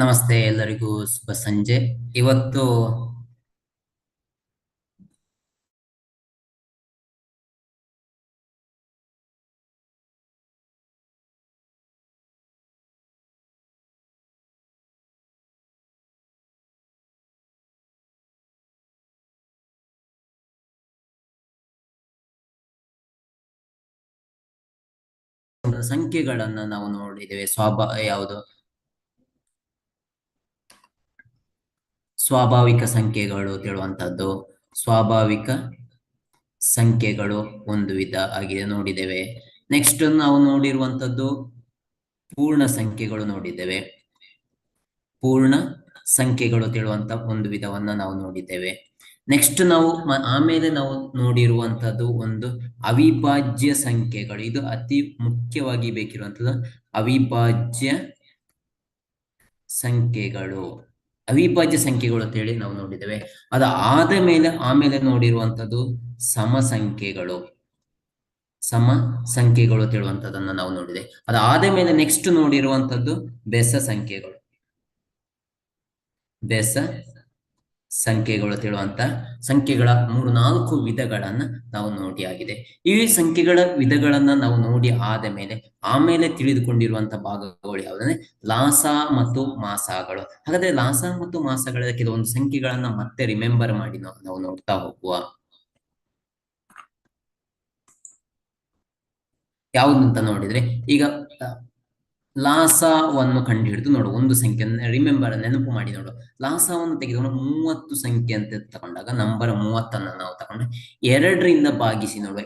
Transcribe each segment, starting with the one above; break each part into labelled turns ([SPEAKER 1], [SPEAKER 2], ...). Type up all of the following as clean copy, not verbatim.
[SPEAKER 1] ನಮಸ್ತೆ ಎಲ್ಲರಿಗೂ ಶುಭ ಸಂಜೆ. ಇವತ್ತು ಸಂಖ್ಯೆಗಳನ್ನ ನಾವು ನೋಡಿದ್ದೇವೆ. ಯಾವುದು ಸ್ವಾಭಾವಿಕ ಸಂಖ್ಯೆಗಳು ತಿಳುವಂತದ್ದು. ಸ್ವಾಭಾವಿಕ ಸಂಖ್ಯೆಗಳು ಒಂದು ವಿಧ ಆಗಿದೆ ನೋಡಿದ್ದೇವೆ. ನೆಕ್ಸ್ಟ್ ನಾವು ನೋಡಿರುವಂತದ್ದು ಪೂರ್ಣ ಸಂಖ್ಯೆಗಳು ನೋಡಿದ್ದೇವೆ. ಪೂರ್ಣ ಸಂಖ್ಯೆಗಳು ತಿಳುವಂತ ಒಂದು ವಿಧವನ್ನ ನಾವು ನೋಡಿದ್ದೇವೆ. ನೆಕ್ಸ್ಟ್ ನಾವು ಆಮೇಲೆ ನಾವು ನೋಡಿರುವಂತದ್ದು ಒಂದು ಅವಿಭಾಜ್ಯ ಸಂಖ್ಯೆಗಳು. ಇದು ಅತಿ ಮುಖ್ಯವಾಗಿ ಬೇಕಿರುವಂತದ್ದು ಅವಿಭಾಜ್ಯ ಸಂಖ್ಯೆಗಳು. ಅವಿಭಾಜ್ಯ ಸಂಖ್ಯೆಗಳು ಅಂತೇಳಿ ನಾವು ನೋಡಿದ್ದೇವೆ. ಅದ ಆಮೇಲೆ ನೋಡಿರುವಂತದ್ದು ಸಮ ಸಂಖ್ಯೆಗಳು. ಸಮ ಸಂಖ್ಯೆಗಳು ತಿಳುವಂತದನ್ನ ನಾವು ನೋಡಿದೆ. ಅದಾದ ಮೇಲೆ ನೆಕ್ಸ್ಟ್ ನೋಡಿರುವಂತದ್ದು ಬೆಸ ಸಂಖ್ಯೆಗಳು. ಬೆಸ ಸಂಖ್ಯೆಗಳು ತಿಳುವಂತ ಸಂಖ್ಯೆಗಳ 3-4 ವಿಧಗಳನ್ನ ನಾವು ನೋಡಿ ಆಗಿದೆ. ಈ ಸಂಖ್ಯೆಗಳ ವಿಧಗಳನ್ನ ನಾವು ನೋಡಿ ಆದ ಮೇಲೆ ಆಮೇಲೆ ತಿಳಿದುಕೊಂಡಿರುವಂತ ಭಾಗಗಳು ಯಾವುದಂದ್ರೆ ಲಾಸ ಮತ್ತು ಮಾಸಗಳು. ಹಾಗಾದ್ರೆ ಲಾಸ ಮತ್ತು ಮಾಸಗಳ ಕೆಲವೊಂದು ಸಂಖ್ಯೆಗಳನ್ನ ಮತ್ತೆ ರಿಮೆಂಬರ್ ಮಾಡಿ ನಾವು ನೋಡ್ತಾ ಹೋಗುವ. ಯಾವುದಂತ ನೋಡಿದ್ರೆ ಈಗ ಲಾಸವನ್ನು ಕಂಡು ಹಿಡಿದು ನೋಡು. ಒಂದು ಸಂಖ್ಯೆಯನ್ನು ರಿಮೆಂಬರ್ ನೆನಪು ಮಾಡಿ ನೋಡು. ಲಾಸವನ್ನು ತೆಗೆದುಕೊಂಡು 30 ಸಂಖ್ಯೆ ಅಂತ ತಗೊಂಡಾಗ ನಂಬರ್ 30 ನಾವು ತಗೊಂಡ್ರೆ 2ರಿಂದ ಭಾಗಿಸಿ ನೋಡುವ.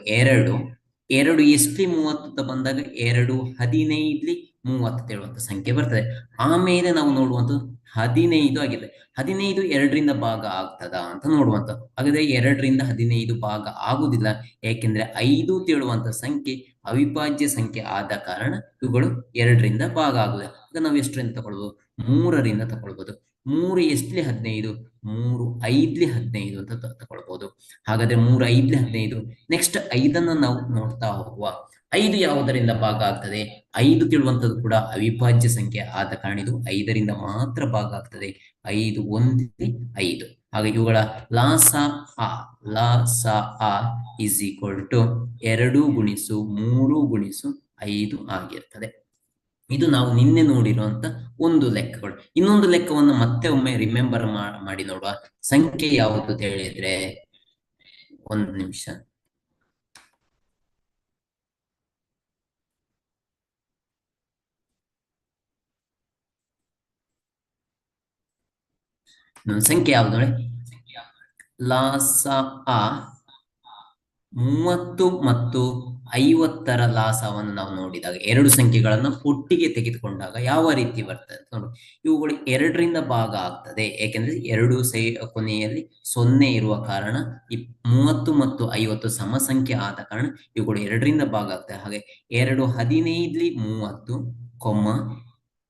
[SPEAKER 1] ಎರಡು ಎಷ್ಟ್ಲಿ 30 ಅಂತ ಬಂದಾಗ 2 15 30 ಹೇಳುವಂತ ಸಂಖ್ಯೆ ಬರ್ತದೆ. ಆಮೇಲೆ ನಾವು ನೋಡುವಂಥದ್ದು 15 ಆಗಿದೆ. 15 2ರಿಂದ ಭಾಗ ಆಗ್ತದ ಅಂತ ನೋಡುವಂತ. ಹಾಗಾದ್ರೆ 2ರಿಂದ 15 ಭಾಗ ಆಗುದಿಲ್ಲ. ಯಾಕೆಂದ್ರೆ 5 ತೇಳುವಂತ ಸಂಖ್ಯೆ ಅವಿಭಾಜ್ಯ ಸಂಖ್ಯೆ ಆದ ಕಾರಣ ಇವುಗಳು 2ರಿಂದ ಭಾಗ ಆಗುವುದು. ಆಗ ನಾವು ಎಷ್ಟರಿಂದ ತಗೊಳ್ಬಹುದು? 3ರಿಂದ ತಗೊಳ್ಬಹುದು. 3 ಎಷ್ಟ್ಲಿ 15? 3 5ಲಿ 15 ಅಂತ ತಗೊಳ್ಬಹುದು. ಹಾಗಾದ್ರೆ 3 5ಲಿ 15. ನೆಕ್ಸ್ಟ್ 5ಅನ್ನ ನಾವು ನೋಡ್ತಾ ಹೋಗುವ. 5 ಯಾವುದರಿಂದ ಭಾಗ ಆಗ್ತದೆ? 5 ತಿಳುವಂತದ್ದು ಕೂಡ ಅವಿಭಾಜ್ಯ ಸಂಖ್ಯೆ ಆದ ಕಾರಣ ಇದು 5ರಿಂದ ಮಾತ್ರ ಭಾಗ ಆಗ್ತದೆ. 5 1 5. ಹಾಗೆ ಇವುಗಳ ಲಾಸ ಆ ಲಾಸ ಆ ಇಸ್ ಈಕ್ವಲ್ ಟು 2 ಗುಣಿಸು 3 ಗುಣಿಸು 5 ಆಗಿರ್ತದೆ. ಇದು ನಾವು ನಿನ್ನೆ ನೋಡಿರುವಂತ ಒಂದು ಲೆಕ್ಕಗಳು. ಇನ್ನೊಂದು ಲೆಕ್ಕವನ್ನು ಮತ್ತೆ ಒಮ್ಮೆ ರಿಮೆಂಬರ್ ಮಾಡಿ ನೋಡುವ. ಸಂಖ್ಯೆ ಯಾವುದು ಅಂತ ಹೇಳಿದ್ರೆ, ಒಂದು ನಿಮಿಷ. ಸಂಖ್ಯೆ ಯಾವುದು ನೋಡಿ. ಲಾಸ ಆ 30 ಮತ್ತು 50ರ ಲಾಸವನ್ನು ನಾವು ನೋಡಿದಾಗ ಎರಡು ಸಂಖ್ಯೆಗಳನ್ನ ಒಟ್ಟಿಗೆ ತೆಗೆದುಕೊಂಡಾಗ ಯಾವ ರೀತಿ ಬರ್ತದೆ ಅಂತ ನೋಡು. ಇವುಗಳು 2ರಿಂದ ಭಾಗ ಆಗ್ತದೆ. ಯಾಕೆಂದ್ರೆ ಎರಡು ಕೊನೆಯಲ್ಲಿ 0 ಇರುವ ಕಾರಣ 30 ಮತ್ತು 50 ಸಮ ಸಂಖ್ಯೆ ಆದ ಕಾರಣ ಇವುಗಳು 2ರಿಂದ ಭಾಗ ಆಗ್ತದೆ. ಹಾಗೆ 2 15ಲಿ 30 ಕೊಮ್ಮ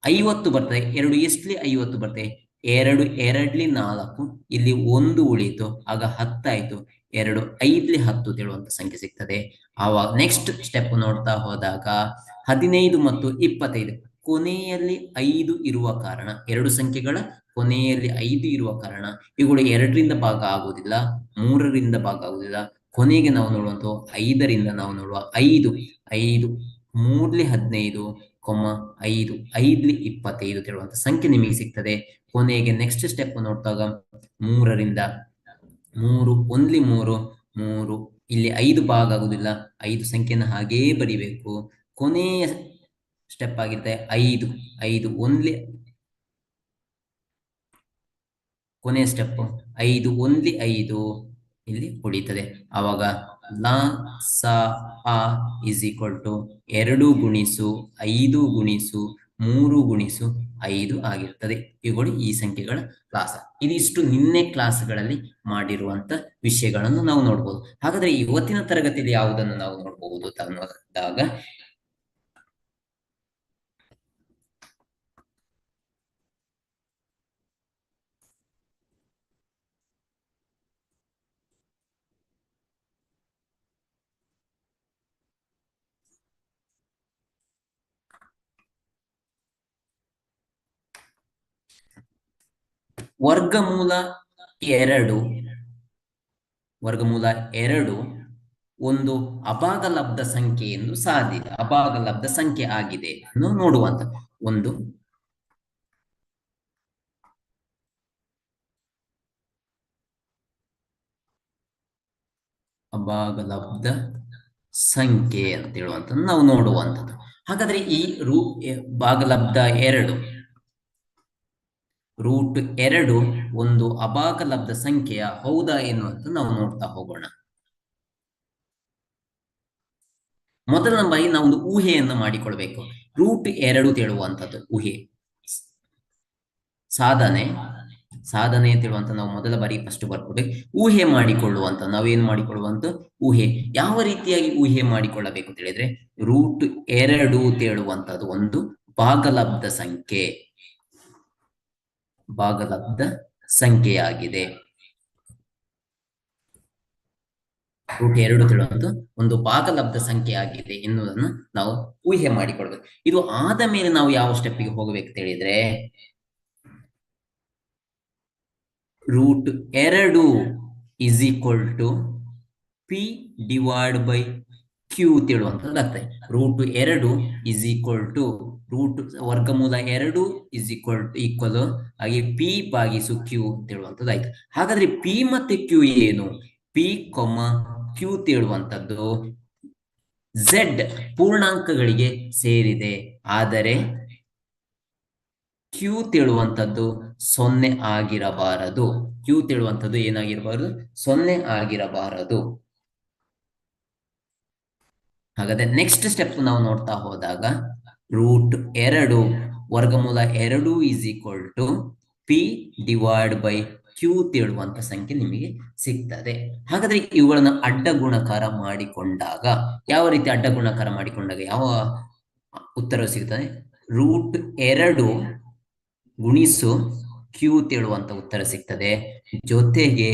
[SPEAKER 1] 50 ಬರ್ತದೆ. 2 ಎಷ್ಟ್ಲಿ 50 ಬರ್ತದೆ? 2 4 ಇಲ್ಲಿ 1 ಉಳಿತು, ಆಗ 10 ಆಯ್ತು. 2 5ಲಿ 10 ತಿಳುವಂತ ಸಂಖ್ಯೆ ಸಿಗ್ತದೆ. ಆವಾಗ ನೆಕ್ಸ್ಟ್ ಸ್ಟೆಪ್ ನೋಡ್ತಾ ಹೋದಾಗ 15 ಮತ್ತು 25 ಕೊನೆಯಲ್ಲಿ 5 ಇರುವ ಕಾರಣ, ಎರಡು ಸಂಖ್ಯೆಗಳ ಕೊನೆಯಲ್ಲಿ 5 ಇರುವ ಕಾರಣ ಇವುಗಳು 2ರಿಂದ ಭಾಗ ಆಗುವುದಿಲ್ಲ, 3ರಿಂದ ಭಾಗ ಆಗುವುದಿಲ್ಲ. ಕೊನೆಗೆ ನಾವು ನೋಡುವಂತ 5ರಿಂದ ನಾವು ನೋಡುವ 5 3ಲಿ 15 5 5ಲಿ 25 ತಿಳುವಂತ ಸಂಖ್ಯೆ ನಿಮಗೆ ಸಿಗ್ತದೆ. ಕೊನೆಗೆ ನೆಕ್ಸ್ಟ್ ಸ್ಟೆಪ್ ನೋಡಿದಾಗ 3ರಿಂದ 3 1ಲಿ 3 3 ಇಲ್ಲಿ 5 ಭಾಗ ಆಗುದಿಲ್ಲ. 5 ಸಂಖ್ಯೆಯನ್ನು ಹಾಗೇ ಬರಿಬೇಕು. ಕೊನೆಯ ಸ್ಟೆಪ್ ಆಗಿರುತ್ತೆ 5 5 1ಲಿ ಕೊನೆಯ ಸ್ಟೆಪ್ 5 1ಲಿ 5 ಇಲ್ಲಿ ಉಳಿತದೆ. ಆವಾಗ ಲ ಸ ಆ ಇಸ್ ಈಕ್ವಲ್ ಟು 2 ಗುಣಿಸು 5 ಗುಣಿಸು 3 ಗುಣಿಸು 5 ಆಗಿರ್ತದೆ. ಇವುಗಳು ಈ ಸಂಖ್ಯೆಗಳ ಕ್ಲಾಸ್. ಇದಿಷ್ಟು ನಿನ್ನೆ ಕ್ಲಾಸ್ಗಳಲ್ಲಿ ಮಾಡಿರುವಂತ ವಿಷಯಗಳನ್ನು ನಾವು ನೋಡ್ಬೋದು. ಹಾಗಾದ್ರೆ ಇವತ್ತಿನ ತರಗತಿಯಲ್ಲಿ ಯಾವುದನ್ನು ನಾವು ನೋಡಬಹುದು ಅನ್ನೋದಾಗ, ವರ್ಗಮೂಲ ಎರಡು ವರ್ಗಮೂಲ ಎರಡು ಒಂದು ಅಭಾಗಲಬ್ಧ ಸಂಖ್ಯೆ ಎಂದು ಸಾಧಿತ ಅಭಾಗಲಬ್ಧ ಸಂಖ್ಯೆ ಆಗಿದೆ ಅನ್ನು ನೋಡುವಂತ ಒಂದು ಅಭಾಗಲಬ್ಧ ಸಂಖ್ಯೆ ಅಂತ ಹೇಳುವಂಥದ್ದು ನಾವು ನೋಡುವಂಥದ್ದು. ಹಾಗಾದ್ರೆ ಈ ಭಾಗಲಬ್ಧ ಎರಡು ರೂಟ್ ಎರಡು ಒಂದು ಅಭಾಗಲಬ್ಧ ಸಂಖ್ಯೆಯ ಹೌದಾ ಎನ್ನುವಂತ ನಾವು ನೋಡ್ತಾ ಹೋಗೋಣ. ಮೊದಲ ಬಾರಿ ನಾವು ಒಂದು ಊಹೆಯನ್ನು ಮಾಡಿಕೊಳ್ಬೇಕು. ರೂಟ್ ಎರಡು ಹೇಳುವಂಥದ್ದು ಊಹೆ ಸಾಧನೆ ಅಂತ ಹೇಳುವಂತ ನಾವು ಮೊದಲ ಬಾರಿ ಫಸ್ಟ್ ಬರ್ಕೊಡ್ಬೇಕು. ಊಹೆ ಮಾಡಿಕೊಳ್ಳುವಂತ ನಾವೇನ್ ಮಾಡಿಕೊಳ್ಳುವಂತ ಊಹೆ ಯಾವ ರೀತಿಯಾಗಿ ಊಹೆ ಮಾಡಿಕೊಳ್ಳಬೇಕು ಅಂತ ಹೇಳಿದ್ರೆ ರೂಟ್ ಎರಡು ಹೇಳುವಂತದ್ದು ಒಂದು ಭಾಗಲಬ್ಧ ಸಂಖ್ಯೆಯಾಗಿದೆ. ರೂಟ್ ಎರಡು ಹೇಳುವಂತ ಒಂದು ಭಾಗಲಬ್ಧ ಸಂಖ್ಯೆ ಆಗಿದೆ ಎನ್ನುವುದನ್ನು ನಾವು ಊಹೆ ಮಾಡಿಕೊಳ್ಬೇಕು. ಇದು ಆದ ಮೇಲೆ ನಾವು ಯಾವ ಸ್ಟೆಪ್ಪಿಗೆ ಹೋಗಬೇಕು ಅಂತ ಹೇಳಿದ್ರೆ ರೂಟ್ ಎರಡು is equal to P divide by Q ಹೇಳುವಂಥದ್ದು ಆಗ್ತದೆ. ರೂಟ್ ಎರಡು ಇಸ್ ಈಕ್ವಲ್ ಟು ರೂಟ್ ವರ್ಗಮೂಲ ಎರಡು ಇಸ್ ಈಕ್ವಲ್ ಹಾಗೆ ಪಿ ಭಾಗಿಸು ಕ್ಯೂ ಅಂತ ಹೇಳುವಂಥದ್ದು ಆಯ್ತು. ಹಾಗಾದ್ರೆ ಪಿ ಮತ್ತೆ ಕ್ಯೂ ಏನು? ಪಿ ಕ್ಯೂ ಹೇಳುವಂಥದ್ದು ಝೆಡ್ ಪೂರ್ಣಾಂಕಗಳಿಗೆ ಸೇರಿದೆ. ಆದರೆ ಕ್ಯೂ ಹೇಳುವಂಥದ್ದು 0 ಆಗಿರಬಾರದು. ಕ್ಯೂ ಹೇಳುವಂಥದ್ದು ಏನಾಗಿರಬಾರದು? 0 ಆಗಿರಬಾರದು. ಹಾಗಾದ್ರೆ ನೆಕ್ಸ್ಟ್ ಸ್ಟೆಪ್ ನಾವು ನೋಡ್ತಾ ಹೋದಾಗ ರೂಟ್ ಎರಡು ವರ್ಗಮೂಲ ಎರಡು is equal to P divide by Q ಹೇಳುವಂತ ಸಂಖ್ಯೆ ನಿಮಗೆ ಸಿಗ್ತದೆ. ಹಾಗಾದ್ರೆ ಇವುಗಳನ್ನ ಅಡ್ಡ ಗುಣಕಾರ ಮಾಡಿಕೊಂಡಾಗ ಯಾವ ರೀತಿ ಅಡ್ಡ ಗುಣಕಾರ ಮಾಡಿಕೊಂಡಾಗ ಯಾವ ಉತ್ತರ ಸಿಗ್ತದೆ? ರೂಟ್ ಎರಡು ಗುಣಿಸು ಕ್ಯೂ ಹೇಳುವಂತ ಉತ್ತರ ಸಿಗ್ತದೆ, ಜೊತೆಗೆ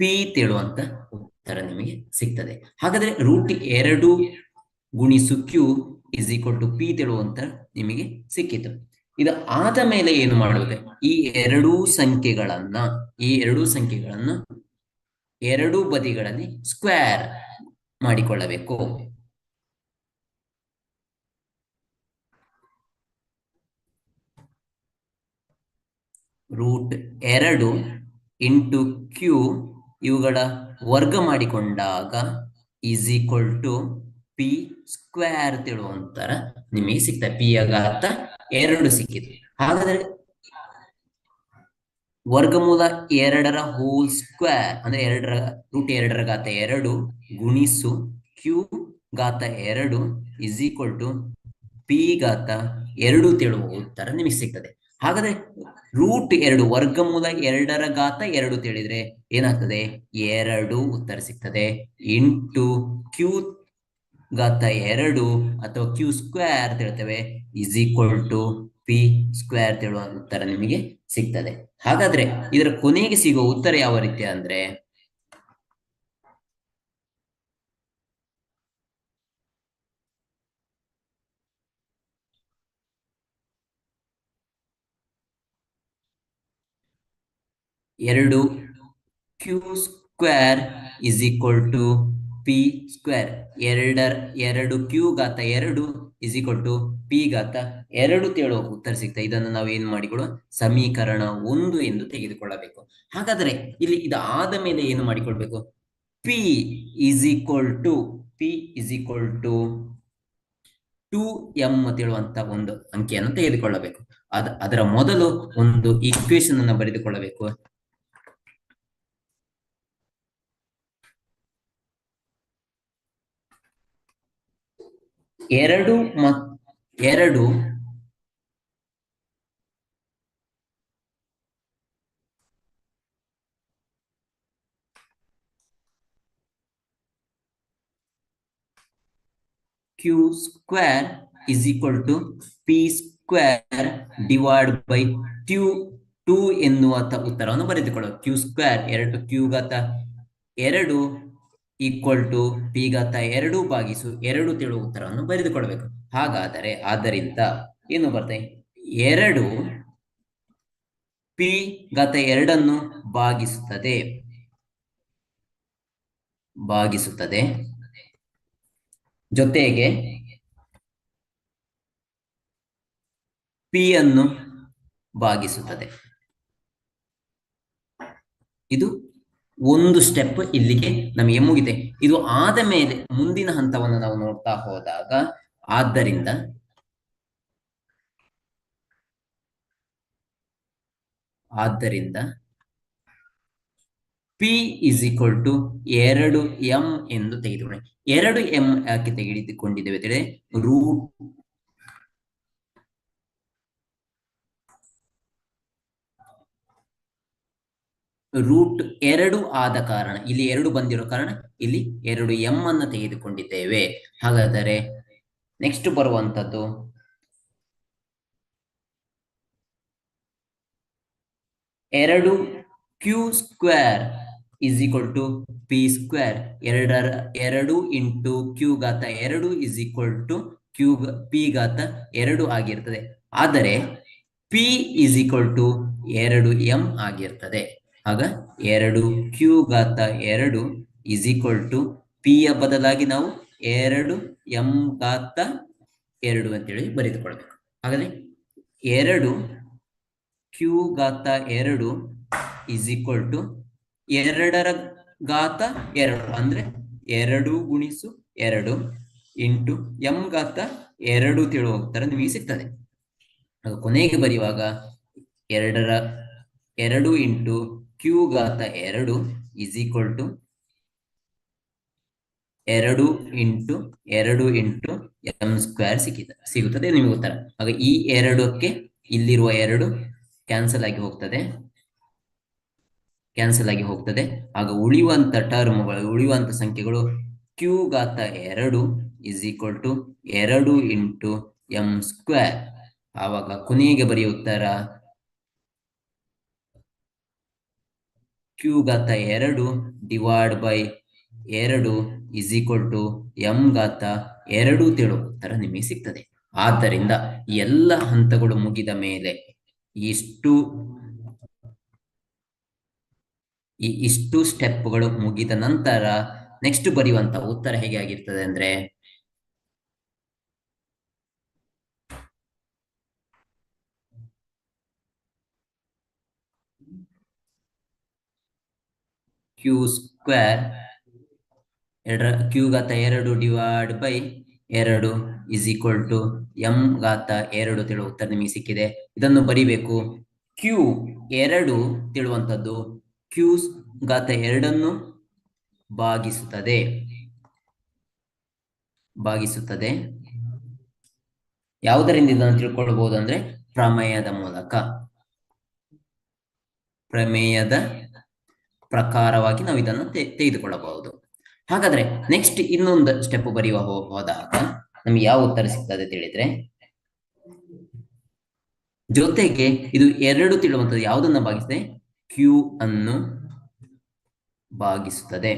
[SPEAKER 1] ಪಿ ಹೇಳುವಂತ ಉತ್ತರ ನಿಮಗೆ ಸಿಗ್ತದೆ. ಹಾಗಾದ್ರೆ ರೂಟ್ ಎರಡು ಗುಣಿಸು Q is equal to P ಹೇಳುವಂತ ನಿಮಗೆ ಸಿಕ್ಕಿತು. ಇದು ಆದ ಮೇಲೆ ಏನು ಮಾಡಬೇಕು? ಈ ಎರಡೂ ಸಂಖ್ಯೆಗಳನ್ನ ಎರಡೂ ಬದಿಗಳಲ್ಲಿ ಸ್ಕ್ವೇರ್ ಮಾಡಿಕೊಳ್ಳಬೇಕು. ರೂಟ್ ಎರಡು ಇಂಟು ಕ್ಯೂ ಇವುಗಳ ವರ್ಗ ಮಾಡಿಕೊಂಡಾಗ is equal to P square ತಿಳುವಂತರ ನಿಮಗೆ ಸಿಗ್ತದೆ. ಪಿ ಯ ಘಾತ ಎರಡು ಸಿಕ್ಕಿದೆ. ಹಾಗಾದ್ರೆ ವರ್ಗಮೂಲ ಎರಡರ ಹೋಲ್ ಸ್ಕ್ವೇರ್ ಅಂದ್ರೆ ರೂಟ್ ಎರಡರ ಘಾತ ಎರಡು ಗುಣಿಸು ಕ್ಯೂ ಘಾತ ಎರಡು ಇಸ್ ಈಕ್ವಲ್ ಟು ಪಿ ಘಾತ ಎರಡು ತಿಳುವ ಉತ್ತರ ನಿಮಗೆ ಸಿಗ್ತದೆ. ಹಾಗಾದ್ರೆ ರೂಟ್ ಎರಡು ವರ್ಗಮೂಲ ಎರಡರ ಘಾತ ಎರಡು ತಿಳಿದ್ರೆ ಏನಾಗ್ತದೆ? ಎರಡು ಉತ್ತರ ಸಿಗ್ತದೆ ಇಂಟು ಕ್ಯೂ ಘಾತ ಎರಡು ಅಥವಾ ಕ್ಯೂ ಸ್ಕ್ವೇರ್ ತಿಳ್ತೇವೆ is equal to P square ತಿಳುವ ಉತ್ತರ ನಿಮಗೆ ಸಿಗ್ತದೆ. ಹಾಗಾದ್ರೆ ಇದರ ಕೊನೆಗೆ ಸಿಗುವ ಉತ್ತರ ಯಾವ ರೀತಿ ಅಂದ್ರೆ ಎರಡು Q square is equal to P square. ಎರಡು ಕ್ಯೂ ಘಾತ ಎರಡು ಇಸ್ ಈಕ್ವಲ್ ಟು ಪಿ ಘಾತ ಎರಡು ತೇಳುವ ಉತ್ತರ ಸಿಗ್ತದೆ. ಇದನ್ನು ನಾವು ಏನ್ ಮಾಡಿಕೊಳ್ಳುವ ಸಮೀಕರಣ 1 ಎಂದು ತೆಗೆದುಕೊಳ್ಳಬೇಕು. ಹಾಗಾದ್ರೆ ಇಲ್ಲಿ ಇದಾದ ಮೇಲೆ ಏನು ಮಾಡಿಕೊಳ್ಬೇಕು? P is equal to 2m ಹೇಳುವಂತ ಒಂದು ಅಂಕಿಯನ್ನು ತೆಗೆದುಕೊಳ್ಳಬೇಕು. ಅದರ ಮೊದಲು ಒಂದು ಈಕ್ವೇಶನ್ ಅನ್ನು ಬರೆದುಕೊಳ್ಳಬೇಕು. ಎರಡು Q square is equal to P square divide by two ಎನ್ನುವ ಉತ್ತರವನ್ನು ಬರೆದುಕೊಳ್ಳಬೇಕು. ಕ್ಯೂ ಸ್ಕ್ವೇರ್ ಎರಡು ಕ್ಯೂ ಘಾತ ಎರಡು ಈಕ್ವಲ್ ಟು ಪಿ ಘಾತ ಎರಡು ಭಾಗಿಸು ಎರಡು ತಿಳುವ ಉತ್ತರವನ್ನು ಬರೆದುಕೊಳ್ಬೇಕು. ಹಾಗಾದರೆ ಆದ್ದರಿಂದ ಏನು ಬರ್ತದೆ? ಎರಡು ಪಿ ಘಾತ 2 ಭಾಗಿಸುತ್ತದೆ ಭಾಗಿಸುತ್ತದೆ ಜೊತೆಗೆ ಪಿ ಅನ್ನು ಭಾಗಿಸುತ್ತದೆ. ಇದು ಒಂದು ಸ್ಟೆಪ್ ಇಲ್ಲಿಗೆ ನಮಗೆ ಮುಗಿದೆ. ಇದು ಆದ ಮೇಲೆ ಮುಂದಿನ ಹಂತವನ್ನು ನಾವು ನೋಡ್ತಾ ಹೋದಾಗ ಆದ್ದರಿಂದ P is equal to 2m ಎಂದು ತೆಗೆದುಕೊಳ್ಳಿ. 2m ಯಾಕೆ ತೆಗೆದುಕೊಂಡಿದ್ದೇವೆ ತಿಳಿದೆ? ರೂಟ್ 2 ಆದ ಕಾರಣ, ಇಲ್ಲಿ 2 ಬಂದಿರೋ ಕಾರಣ ಇಲ್ಲಿ 2m ಅನ್ನು ತೆಗೆದುಕೊಂಡಿದ್ದೇವೆ. ಹಾಗಾದರೆ ನೆಕ್ಸ್ಟ್ ಬರುವಂತದ್ದು 2q² is equal to P square. 2 into q ಘಾತ 2 ಇಸ್ ಈಕ್ವಲ್ ಟು p ಘಾತ 2 ಆಗಿರ್ತದೆ. ಆದರೆ p is equal to 2m ಆಗಿರ್ತದೆ. ಆಗ 2q ಘಾತ 2 ಇಸ್ ಈಕ್ವಲ್ ಟು p ಯ ಬದಲಾಗಿ ನಾವು 2m ಘಾತ 2 ಅಂತೇಳಿ ಬರೆದುಕೊಳ್ಬೇಕು. ಹಾಗಾದ್ರೆ 2q ಘಾತ 2 ಇಸ್ ಈಕ್ವಲ್ ಟು 2ರ ಘಾತ 2 ಅಂದ್ರೆ 2 ಗುಣಿಸು 2 ಇಂಟು m ಘಾತ 2 ತಿಳುವ ಉತ್ತರ ನಿಮಗೆ ಸಿಗ್ತದೆ. ಕೊನೆಗೆ ಬರೆಯುವಾಗ 2 ಇಂಟು q ಘಾತ 2 is equal to 2 into 2 into m square ಸಿಗುತ್ತದೆ ನಿಮಗೆ ಉತ್ತರ. ಆಗ ಈ 2ಕ್ಕೆ ಇಲ್ಲಿರುವ 2 ಕ್ಯಾನ್ಸಲ್ ಆಗಿ ಹೋಗ್ತದೆ. ಆಗ ಉಳಿಯುವಂತ ಟರ್ಮ್ಗಳು, ಉಳಿಯುವಂತ ಸಂಖ್ಯೆಗಳು q ಘಾತ 2 is equal to 2 into m square. ಆವಾಗ ಕೊನೆಗೆ ಬರೆಯುವ ಉತ್ತರ q ಘಾತ 2 divide by 2 is equal to m ಘಾತ 2 ತಿಳುವ ಉತ್ತರ ನಿಮಗೆ ಸಿಗ್ತದೆ. ಆದ್ದರಿಂದ ಎಲ್ಲ ಹಂತಗಳು ಮುಗಿದ ಮೇಲೆ ಇಷ್ಟು ಸ್ಟೆಪ್ಗಳು ಮುಗಿದ ನಂತರ ನೆಕ್ಸ್ಟ್ ಬರೆಯುವಂತ ಉತ್ತರ ಹೇಗೆ ಆಗಿರ್ತದೆ ಅಂದ್ರೆ q ಘಾತ 2 divide by 2 is equal to m ಘಾತ 2 ತಿಳುವ ಉತ್ತರ ನಿಮಗೆ ಸಿಕ್ಕಿದೆ. ಇದನ್ನು ಬರಿಬೇಕು. q 2 ತಿಳುವಂತದ್ದು q ಘಾತ 2 ಭಾಗಿಸುತ್ತದೆ. ಯಾವುದರಿಂದ ಇದನ್ನು ತಿಳ್ಕೊಳ್ಬಹುದು ಅಂದ್ರೆ ಪ್ರಮೇಯದ ಮೂಲಕ, ಪ್ರಮೇಯದ ಪ್ರಕಾರವಾಗಿ ನಾವು ಇದನ್ನು ತೆಗೆದುಕೊಳ್ಳಬಹುದು. ಹಾಗಾದ್ರೆ ನೆಕ್ಸ್ಟ್ ಇನ್ನೊಂದು ಸ್ಟೆಪ್ ಬರೆಯುವ ಹೋದಾಗ ನಮ್ಗೆ ಯಾವ ಉತ್ತರ ಸಿಗ್ತದೆ ತಿಳಿದ್ರೆ, ಜೊತೆಗೆ ಇದು 2 ತಿಳುವಂತದ್ದು ಯಾವುದನ್ನ ಭಾಗಿಸುತ್ತೆ? q ಅನ್ನು ಭಾಗಿಸುತ್ತದೆ.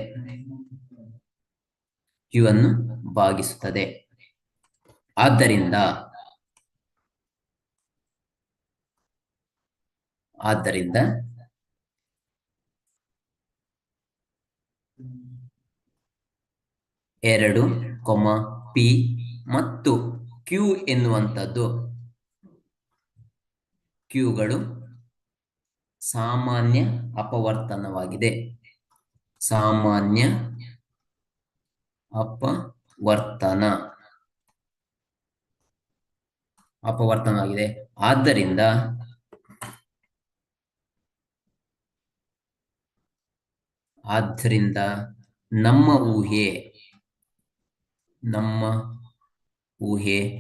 [SPEAKER 1] ಆದ್ದರಿಂದ 2, p ಮತ್ತು q ಎನ್ನುವಂಥದ್ದು q ಸಾಮಾನ್ಯ ಅಪವರ್ತನವಾಗಿದೆ. ಅಪವರ್ತನವಾಗಿದೆ. ಆದ್ದರಿಂದ ನಮ್ಮ ಊಹೆಗೆ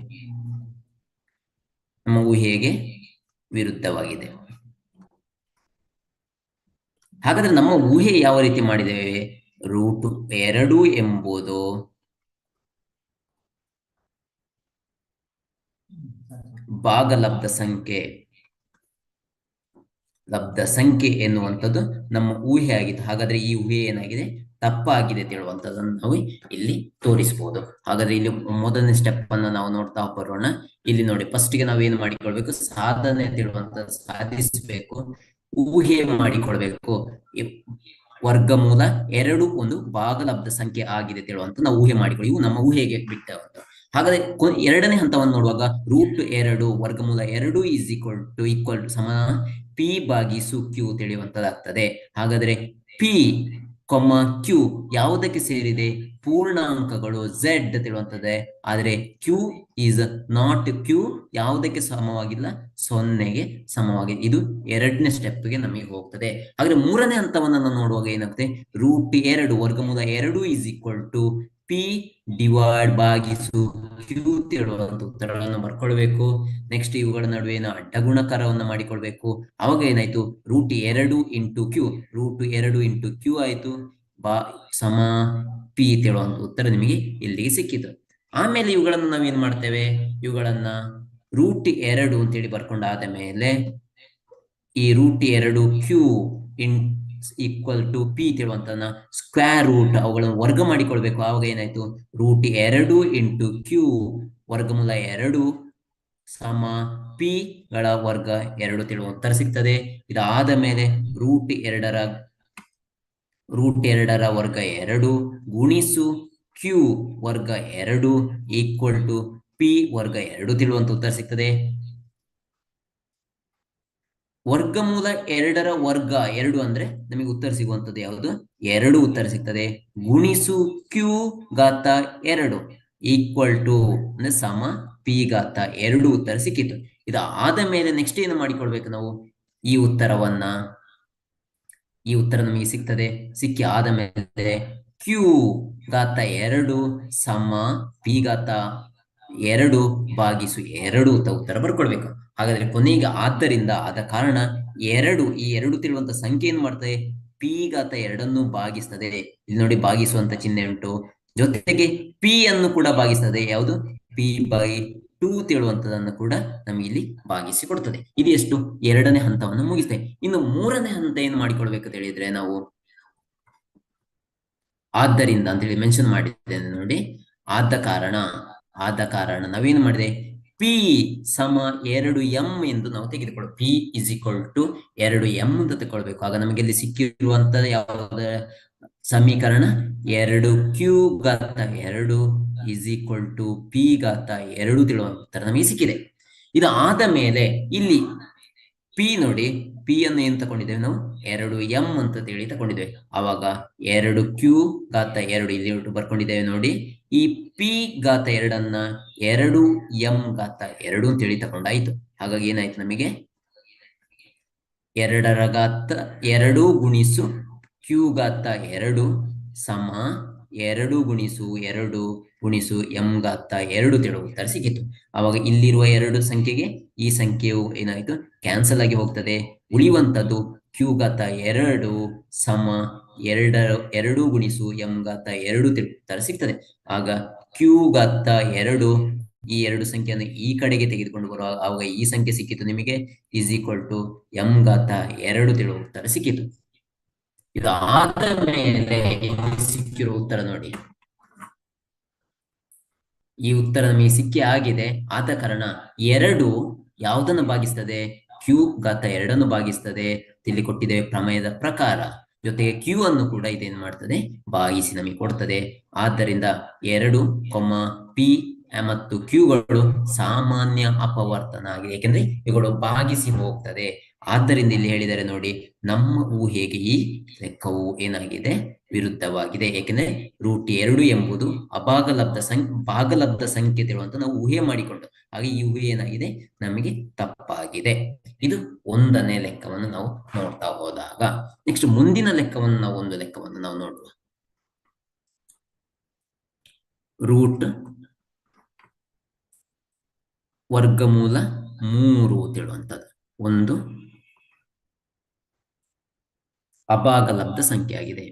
[SPEAKER 1] ವಿರುದ್ಧವಾಗಿದೆ. ಹಾಗಾದ್ರೆ ನಮ್ಮ ಊಹೆ ಯಾವ ರೀತಿ ಮಾಡಿದ್ದೇವೆ? ರೂಟ್ 2 ಎಂಬುದು ಭಾಗಲಬ್ಧ ಸಂಖ್ಯೆ ಎನ್ನುವಂಥದ್ದು ನಮ್ಮ ಊಹೆ ಆಗಿತ್ತು. ಹಾಗಾದ್ರೆ ಈ ಊಹೆ ಏನಾಗಿದೆ? ತಪ್ಪಾಗಿದೆ ತಿಳುವಂತದನ್ನು ನಾವು ಇಲ್ಲಿ ತೋರಿಸಬಹುದು. ಹಾಗಾದ್ರೆ ಇಲ್ಲಿ ಮೊದಲನೇ ಸ್ಟೆಪ್ ಅನ್ನ ನಾವು ನೋಡ್ತಾ ಬರೋಣ. ಇಲ್ಲಿ ನೋಡಿ, ಫಸ್ಟ್ ಗೆ ನಾವೇನು ಮಾಡಿಕೊಳ್ಬೇಕು, ಸಾಧನೆ ತಿಳುವಂತ ಸಾಧಿಸಬೇಕು, ಊಹೆ ಮಾಡಿಕೊಳ್ಬೇಕು. ವರ್ಗಮೂಲ ಎರಡು ಒಂದು ಭಾಗಲಬ್ಧ ಸಂಖ್ಯೆ ಆಗಿದೆ ತಿಳುವಂತ ನಾವು ಊಹೆ ಮಾಡಿಕೊಳ್ಳಿ. ಇವು ನಮ್ಮ ಊಹೆಗೆ ಬಿಟ್ಟವಂತ. ಹಾಗಾದ್ರೆ ಎರಡನೇ ಹಂತವನ್ನು ನೋಡುವಾಗ ರೂಟ್ ಎರಡು ವರ್ಗಮೂಲ ಎರಡು ಈಕ್ವಲ್ ಟು ಸಮ ಪಿ ಭಾಗಿಸು ಕ್ಯೂ ತಿಳಿಯುವಂತದ್ದಾಗ್ತದೆ. ಹಾಗಾದ್ರೆ ಪಿ ಕೊಮ್ಮ ಕ್ಯೂ ಯಾವುದಕ್ಕೆ ಸೇರಿದೆ, ಪೂರ್ಣಾಂಕಗಳು ಝೆಡ್ ತಿಳುವಂತದೆ. ಆದ್ರೆ ಕ್ಯೂ ಈಸ್ ನಾಟ್ ಕ್ಯೂ ಯಾವುದಕ್ಕೆ ಸಮವಾಗಿಲ್ಲ, ಸೊನ್ನೆಗೆ ಸಮವಾಗಿದೆ. ಇದು ಎರಡನೇ ಸ್ಟೆಪ್ಗೆ ನಮಗೆ ಹೋಗ್ತದೆ. ಹಾಗಾದ್ರೆ ಮೂರನೇ ಹಂತವನ್ನು ನೋಡುವಾಗ ಏನಾಗುತ್ತೆ, ರೂಟ್ ಎರಡು ವರ್ಗಮೂಲ ಎರಡು is equal to P divide ಭಾಗಿಸು ಕ್ಯೂ ತಿಳುವಂತ ಉತ್ತರಗಳನ್ನು ಬರ್ಕೊಳ್ಬೇಕು. ನೆಕ್ಸ್ಟ್ ಇವುಗಳ ನಡುವೆ ಅಡ್ಡಗುಣಕಾರವನ್ನು ಮಾಡಿಕೊಳ್ಬೇಕು. ಅವಾಗ ಏನಾಯ್ತು, ರೂಟ್ ಎರಡು ಇಂಟು ಕ್ಯೂ ಆಯ್ತು, ಸಮ ಪಿ ತಿಳುವಂತ ಉತ್ತರ ನಿಮಗೆ ಇಲ್ಲಿಗೆ ಸಿಕ್ಕಿತು. ಆಮೇಲೆ ಇವುಗಳನ್ನು ನಾವೇನ್ ಮಾಡ್ತೇವೆ, ಇವುಗಳನ್ನ ರೂಟ್ ಎರಡು ಅಂತೇಳಿ ಬರ್ಕೊಂಡಾದ ಮೇಲೆ ಈ ರೂಟ್ ಎರಡು ಕ್ಯೂ ಈಕ್ವಲ್ ಟು ಪಿ ತಿಳುವಂತ ಸ್ಕ್ವೇರ್ ರೂಟ್ ಅವುಗಳನ್ನು ವರ್ಗ ಮಾಡಿಕೊಳ್ಬೇಕು. ಆವಾಗ ಏನಾಯ್ತು, ರೂಟ್ ಎರಡು ಇಂಟು ಕ್ಯೂ ವರ್ಗಮೂಲ ಎರಡು ಸಮ ಪಿ ಗಳ ವರ್ಗ ಎರಡು ತಿಳುವ ಉತ್ತರ ಸಿಗ್ತದೆ. ಇದಾದ ಮೇಲೆ ರೂಟ್ ಎರಡರ ವರ್ಗ ಎರಡು ಗುಣಿಸು ಕ್ಯೂ ವರ್ಗ ಎರಡು ಈಕ್ವಲ್ ಟು ಪಿ ವರ್ಗ ಎರಡು ತಿಳುವಂತ ಉತ್ತರ ಸಿಗ್ತದೆ. ವರ್ಗಮೂಲ ಎರಡರ ವರ್ಗ ಎರಡು ಅಂದ್ರೆ ನಮಗೆ ಉತ್ತರ ಸಿಗುವಂತದ್ದು ಯಾವುದು, ಎರಡು ಉತ್ತರ ಸಿಗ್ತದೆ. ಗುಣಿಸು ಕ್ಯೂ ಘಾತ ಎರಡು ಈಕ್ವಲ್ ಟು ಅಂದ್ರೆ ಸಮ ಪಿ ಘಾತ ಎರಡು ಉತ್ತರ ಸಿಕ್ಕಿತು. ಇದು ಆದ ಮೇಲೆ ನೆಕ್ಸ್ಟ್ ಏನು ಮಾಡಿಕೊಳ್ಬೇಕು ನಾವು, ಈ ಉತ್ತರ ನಮಗೆ ಸಿಗ್ತದೆ. ಸಿಕ್ಕಿ ಆದ ಮೇಲೆ ಕ್ಯೂ ಘಾತ ಎರಡು ಸಮ ಪಿ ಘಾತ ಎರಡು ಭಾಗಿಸು ಎರಡು ಅಂತ ಉತ್ತರ ಬರ್ಕೊಳ್ಬೇಕು. ಹಾಗಾದ್ರೆ ಕೊನೆಗೆ ಆದ್ದರಿಂದ ಆದ ಕಾರಣ ಈ ಎರಡು ತಿಳುವಂತ ಸಂಖ್ಯೆ ಏನ್ ಮಾಡ್ತದೆ, ಪಿ ಘಾತ ಎರಡನ್ನು ಭಾಗಿಸ್ತದೆ. ಇಲ್ಲಿ ನೋಡಿ ಭಾಗಿಸುವಂತ ಚಿಹ್ನೆ ಉಂಟು, ಜೊತೆಗೆ ಪಿ ಅನ್ನು ಕೂಡ ಭಾಗಿಸ್ತದೆ. ಯಾವುದು, ಪಿ ಬೈ ಟೂ ತಿಳುವಂತದನ್ನು ಕೂಡ ನಮಗೆ ಇಲ್ಲಿ ಭಾಗಿಸಿ ಕೊಡ್ತದೆ. ಇದು ಎಷ್ಟು, ಎರಡನೇ ಹಂತವನ್ನು ಮುಗಿಸ್ತೇವೆ. ಇನ್ನು ಮೂರನೇ ಹಂತ ಏನು ಮಾಡಿಕೊಳ್ಬೇಕು ಅಂತ ಹೇಳಿದ್ರೆ, ನಾವು ಆದ್ದರಿಂದ ಅಂತೇಳಿ ಮೆನ್ಷನ್ ಮಾಡಿದ್ದೇನೆ ನೋಡಿ. ಆದ ಕಾರಣ ನಾವೇನು ಮಾಡಿದೆ, ಪಿ ಸಮ ಎರಡು ಎಂ ಎಂದು ನಾವು ತೆಗೆದುಕೊಳ್ಳು. ಪಿ ಇಸ್ ಈಕ್ವಲ್ ಟು ಎರಡು ಎಂ ಅಂತ ತಗೊಳ್ಬೇಕು. ಆಗ ನಮಗೆ ಇಲ್ಲಿ ಸಿಕ್ಕಿರುವಂತ ಯಾವ್ದ ಸಮೀಕರಣ, ಎರಡು ಕ್ಯೂ ಘಾತ ಎರಡು ಇಸ್ ಈಕ್ವಲ್ ಟು ಪಿ ಘಾತ ಎರಡು ತಿಳುವಂತ ಉತ್ತರ ನಮಗೆ ಸಿಕ್ಕಿದೆ. ಇದು ಆದ ಮೇಲೆ ಇಲ್ಲಿ ಪಿ ನೋಡಿ, ಪಿ ಅನ್ನು ಏನ್ ತಗೊಂಡಿದ್ದೇವೆ ನಾವು, ಎರಡು ಎಂ ಅಂತ ಹೇಳಿ ತಗೊಂಡಿದ್ದೇವೆ. ಅವಾಗ ಎರಡು ಕ್ಯೂ ಘಾತ ಎರಡು ಇಲ್ಲಿ ಬರ್ಕೊಂಡಿದ್ದೇವೆ ನೋಡಿ. ಈ ಪಿ ಘಾತ ಎರಡನ್ನ ಎರಡು ಎಂ ಘಾತ ಎರಡು ಅಂತ ಹೇಳಿ ತಗೊಂಡಾಯ್ತು. ಹಾಗಾಗಿ ಏನಾಯ್ತು ನಮಗೆ, ಎರಡರ ಘಾತ ಎರಡು ಗುಣಿಸು ಕ್ಯೂ ಘಾತ ಎರಡು ಸಮ ಎರಡು ಗುಣಿಸು ಎಂ ಘಾತ ಎರಡು ತಿಳುವ ಉತ್ತರ ಸಿಕ್ಕಿತು. ಅವಾಗ ಇಲ್ಲಿರುವ ಎರಡು ಸಂಖ್ಯೆಗೆ ಈ ಸಂಖ್ಯೆಯು ಏನಾಯ್ತು, ಕ್ಯಾನ್ಸಲ್ ಆಗಿ ಹೋಗ್ತದೆ. ಉಳಿಯುವಂತದ್ದು ಕ್ಯೂ ಘಾತ ಎರಡು ಸಮ ಎರಡು ಗುಣಿಸು ಎಂ ಘಾತ ಎರಡು ತಿಳುವ ಉತ್ತರ ಸಿಗ್ತದೆ. ಆಗ ಕ್ಯೂ ಘಾತ ಎರಡು, ಈ ಎರಡು ಸಂಖ್ಯೆಯನ್ನು ಈ ಕಡೆಗೆ ತೆಗೆದುಕೊಂಡು ಬರುವ, ಆವಾಗ ಈ ಸಂಖ್ಯೆ ಸಿಕ್ಕಿತು ನಿಮಗೆ, ಇಸ್ ಈಕ್ವಲ್ ಟು ಎಂ ಘಾತ ಎರಡು ತಿಳುವ ಉತ್ತರ ಸಿಕ್ಕಿತು. ಇದು ಆದ ಮೇಲೆ ಸಿಕ್ಕಿರುವ ಉತ್ತರ ನೋಡಿ, ಈ ಉತ್ತರ ನಮಗೆ ಸಿಕ್ಕಿ ಆಗಿದೆ. ಆದ ಕಾರಣ ಎರಡು ಯಾವುದನ್ನು ಭಾಗಿಸ್ತದೆ, ಕ್ಯೂ ಘಾತ ಎರಡನ್ನು ಭಾಗಿಸ್ತದೆ ಇಲ್ಲಿ ಕೊಟ್ಟಿದ್ದೇವೆ ಪ್ರಮೇಯದ ಪ್ರಕಾರ. ಜೊತೆಗೆ ಕ್ಯೂ ಅನ್ನು ಕೂಡ ಇದೇನು ಮಾಡ್ತದೆ, ಭಾಗಿಸಿ ನಮಗೆ ಕೊಡ್ತದೆ. ಆದ್ದರಿಂದ ಎರಡು ಪಿ ಮತ್ತು ಕ್ಯೂಗಳು ಸಾಮಾನ್ಯ ಅಪವರ್ತನ ಆಗಿದೆ, ಏಕೆಂದ್ರೆ ಇವುಗಳು ಭಾಗಿಸಿ ಹೋಗ್ತದೆ. ಆದ್ದರಿಂದ ಇಲ್ಲಿ ಹೇಳಿದರೆ ನೋಡಿ, ನಮ್ಮ ಊಹೆಗೆ ಈ ಲೆಕ್ಕವು ಏನಾಗಿದೆ, ವಿರುದ್ಧವಾಗಿದೆ. ಏಕೆಂದ್ರೆ ರೂಟ್ ಎರಡು ಎಂಬುದು ಭಾಗಲಬ್ಧ ಸಂಖ್ಯೆ ತಿಳುವಂತ ನಾವು ಊಹೆ ಮಾಡಿಕೊಂಡು, ಹಾಗೆ ಈ ಊಹೆ ಏನಾಗಿದೆ, ನಮಗೆ ತಪ್ಪಾಗಿದೆ. ಇದು ಒಂದನೇ ಲೆಕ್ಕವನ್ನು ನಾವು ನೋಡ್ತಾ ಹೋದಾಗ, ನೆಕ್ಸ್ಟ್ ಮುಂದಿನ ಲೆಕ್ಕವನ್ನು ನಾವು ಒಂದು ಲೆಕ್ಕವನ್ನು ನಾವು ನೋಡುವ. ರೂಟ್ ವರ್ಗಮೂಲ ಮೂರು ತಿಳುವಂತದ್ದು ಒಂದು ಅಭಾಗಲಬ್ಧ ಸಂಖ್ಯೆ ಆಗಿದೆ.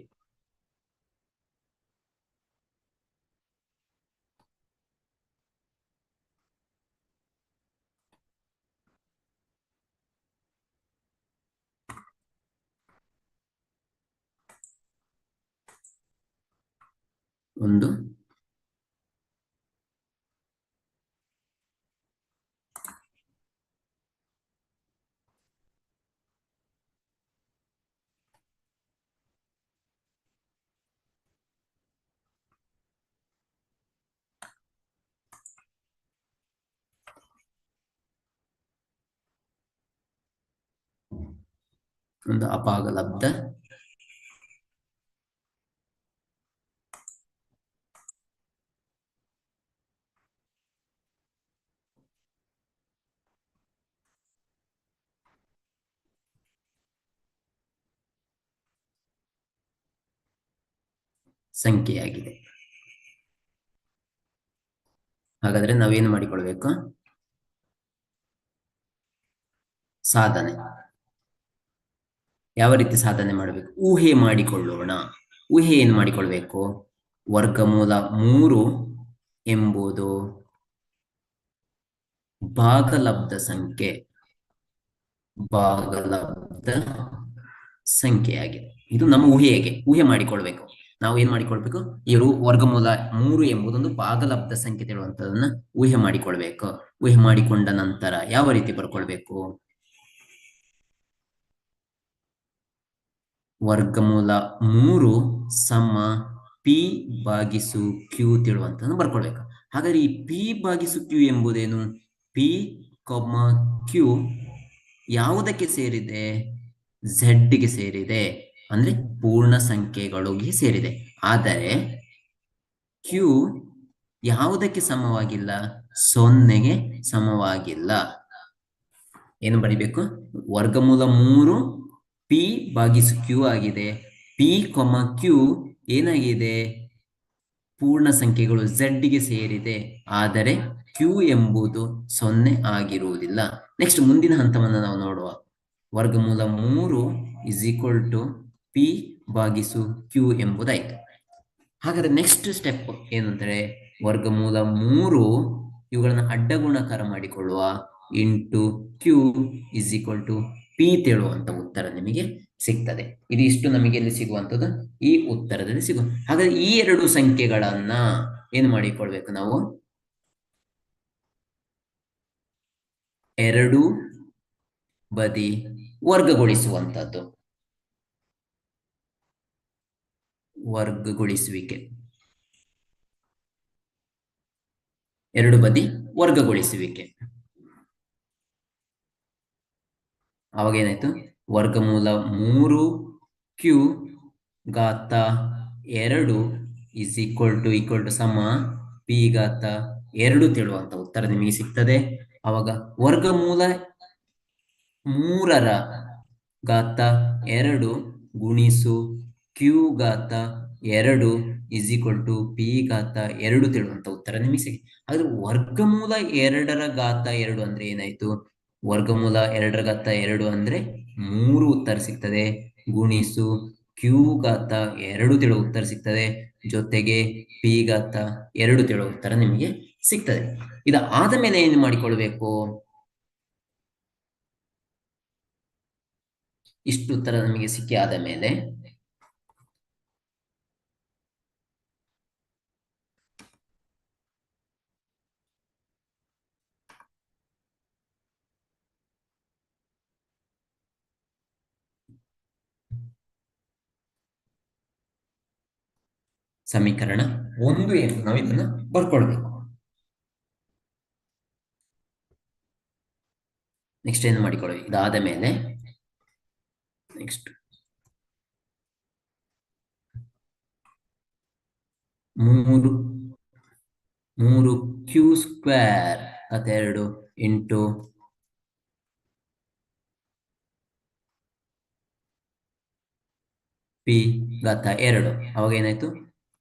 [SPEAKER 1] ಒಂದು ಒಂದು ಅಪಲಬ್ಧ ಸಂಖ್ಯೆಯಾಗಿದೆ. ಹಾಗಾದ್ರೆ ನಾವೇನು ಮಾಡಿಕೊಳ್ಬೇಕು? ಸಾಧನೆ. ಯಾವ ರೀತಿ ಸಾಧನೆ ಮಾಡಬೇಕು? ಊಹೆ ಮಾಡಿಕೊಳ್ಳೋಣ. ಊಹೆ ಏನು ಮಾಡಿಕೊಳ್ಬೇಕು? ವರ್ಗಮೂಲ 3 ಎಂಬುದು ಭಾಗಲಬ್ಧ ಸಂಖ್ಯೆ, ಭಾಗಲಬ್ಧ ಸಂಖ್ಯೆಯಾಗಿದೆ. ಇದು ನಮ್ಮ ಊಹೆ ಮಾಡಿಕೊಳ್ಬೇಕು. ನಾವು ಏನ್ ಮಾಡಿಕೊಳ್ಬೇಕು? ಇವರು ವರ್ಗಮೂಲ 3 ಎಂಬುದೊಂದು ಭಾಗಲಬ್ಧ ಸಂಖ್ಯೆ ತಿಳುವಂತದನ್ನ ಊಹೆ ಮಾಡಿಕೊಳ್ಬೇಕು. ಊಹೆ ಮಾಡಿಕೊಂಡ ನಂತರ ಯಾವ ರೀತಿ ಬರ್ಕೊಳ್ಬೇಕು? ವರ್ಗಮೂಲ 3 ಸಮ ಪಿ ಭಾಗಿಸು ಕ್ಯೂ ತಿಳುವಂತದನ್ನು ಬರ್ಕೊಳ್ಬೇಕು. ಹಾಗಾದ್ರೆ ಈ ಪಿ ಭಾಗಿಸು ಕ್ಯೂ ಎಂಬುದೇನು? ಪಿ ಕ್ಯೂ ಯಾವುದಕ್ಕೆ ಸೇರಿದೆ? ಝಡ್ಗೆ ಸೇರಿದೆ, ಅಂದ್ರೆ ಪೂರ್ಣ ಸಂಖ್ಯೆಗಳಿಗೆ ಸೇರಿದೆ. ಆದರೆ ಕ್ಯೂ ಯಾವುದಕ್ಕೆ ಸಮವಾಗಿಲ್ಲ? 0ಗೆ ಸಮವಾಗಿಲ್ಲ. ಏನು ಬರಿಬೇಕು? ವರ್ಗಮೂಲ 3 ಪಿ ಭಾಗಿಸು ಕ್ಯೂ ಆಗಿದೆ. ಪಿ ಕ್ಯೂ ಏನಾಗಿದೆ? ಪೂರ್ಣ ಸಂಖ್ಯೆಗಳು ಝಡ್ಗೆ ಸೇರಿದೆ. ಆದರೆ ಕ್ಯೂ ಎಂಬುದು 0 ಆಗಿರುವುದಿಲ್ಲ. ನೆಕ್ಸ್ಟ್ ಮುಂದಿನ ಹಂತವನ್ನು ನಾವು ನೋಡುವ. ವರ್ಗಮೂಲ 3 = ಪಿ ಭಾಗಿಸು ಕ್ಯೂ ಎಂಬುದಾಯ್ತು. ಹಾಗಾದ್ರೆ ನೆಕ್ಸ್ಟ್ ಸ್ಟೆಪ್ ಏನಂದ್ರೆ ವರ್ಗಮೂಲ 3 ಇವುಗಳನ್ನ ಅಡ್ಡಗುಣಾಕಾರ ಮಾಡಿಕೊಳ್ಳುವ ಇಂಟು ಕ್ಯೂ = ಪಿ ತೇಳುವಂತ ಉತ್ತರ ನಿಮಗೆ ಸಿಗ್ತದೆ. ಇದು ಇಷ್ಟು ನಮಗೆ ಎಲ್ಲಿ ಸಿಗುವಂಥದ್ದು? ಈ ಉತ್ತರದಲ್ಲಿ ಸಿಗುವ. ಹಾಗಾದ್ರೆ ಈ ಎರಡು ಸಂಖ್ಯೆಗಳನ್ನ ಏನು ಮಾಡಿಕೊಳ್ಬೇಕು ನಾವು? ಎರಡು ಬದಿ ವರ್ಗಗೊಳಿಸುವಂಥದ್ದು, ವರ್ಗಗೊಳಿಸುವಿಕೆ. ಎರಡು ಬದಿ ವರ್ಗಗೊಳಿಸುವಿಕೆ. ಅವಾಗ ಏನಾಯ್ತು? ವರ್ಗಮೂಲ 3 ಕ್ಯೂ ಘಾತ 2 = ಸಮ ಪಿ ಘಾತ 2 ತಿಳುವಂತ ಉತ್ತರ ನಿಮಗೆ ಸಿಗ್ತದೆ. ಅವಾಗ ವರ್ಗಮೂಲ 3ರ ಘಾತ 2 ಗುಣಿಸು ಕ್ಯೂ ಘಾತ 2 = ಪಿ ಘಾತ 2 ತಿಳುವಂತ ಉತ್ತರ ನಿಮಗೆ ಸಿಗುತ್ತೆ. ಆದ್ರೆ ವರ್ಗಮೂಲ 2ರ ಘಾತ 2 ಅಂದ್ರೆ ಏನಾಯ್ತು? ವರ್ಗಮೂಲ 2ರ ಘಾತ 2 ಅಂದ್ರೆ 3 ಉತ್ತರ ಸಿಗ್ತದೆ, ಗುಣಿಸು ಕ್ಯೂ ಘಾತ 2 ತಿಳುವ ಉತ್ತರ ಸಿಗ್ತದೆ, ಜೊತೆಗೆ ಪಿ ಘಾತ 2 ತಿಳುವ ಉತ್ತರ ನಿಮಗೆ ಸಿಗ್ತದೆ. ಇದು ಆದ ಮೇಲೆ ಏನು ಮಾಡಿಕೊಳ್ಬೇಕು? ಇಷ್ಟು ಉತ್ತರ ನಮಗೆ ಸಿಕ್ಕಿ ಆದ ಮೇಲೆ ಸಮೀಕರಣ 1 ಎಂದು ನಾವು ಇದನ್ನ ಬರ್ಕೊಳ್ಬೇಕು. ನೆಕ್ಸ್ಟ್ ಏನು ಮಾಡಿಕೊಳ್ಳಿ? ಇದಾದ ಮೇಲೆ ನೆಕ್ಸ್ಟ್ 3 ಕ್ಯೂ ಸ್ಕ್ವೇರ್ ಘಾತ 2 ಇಂಟು ಪಿ ಘಾತ 2. ಅವಾಗ ಏನಾಯ್ತು?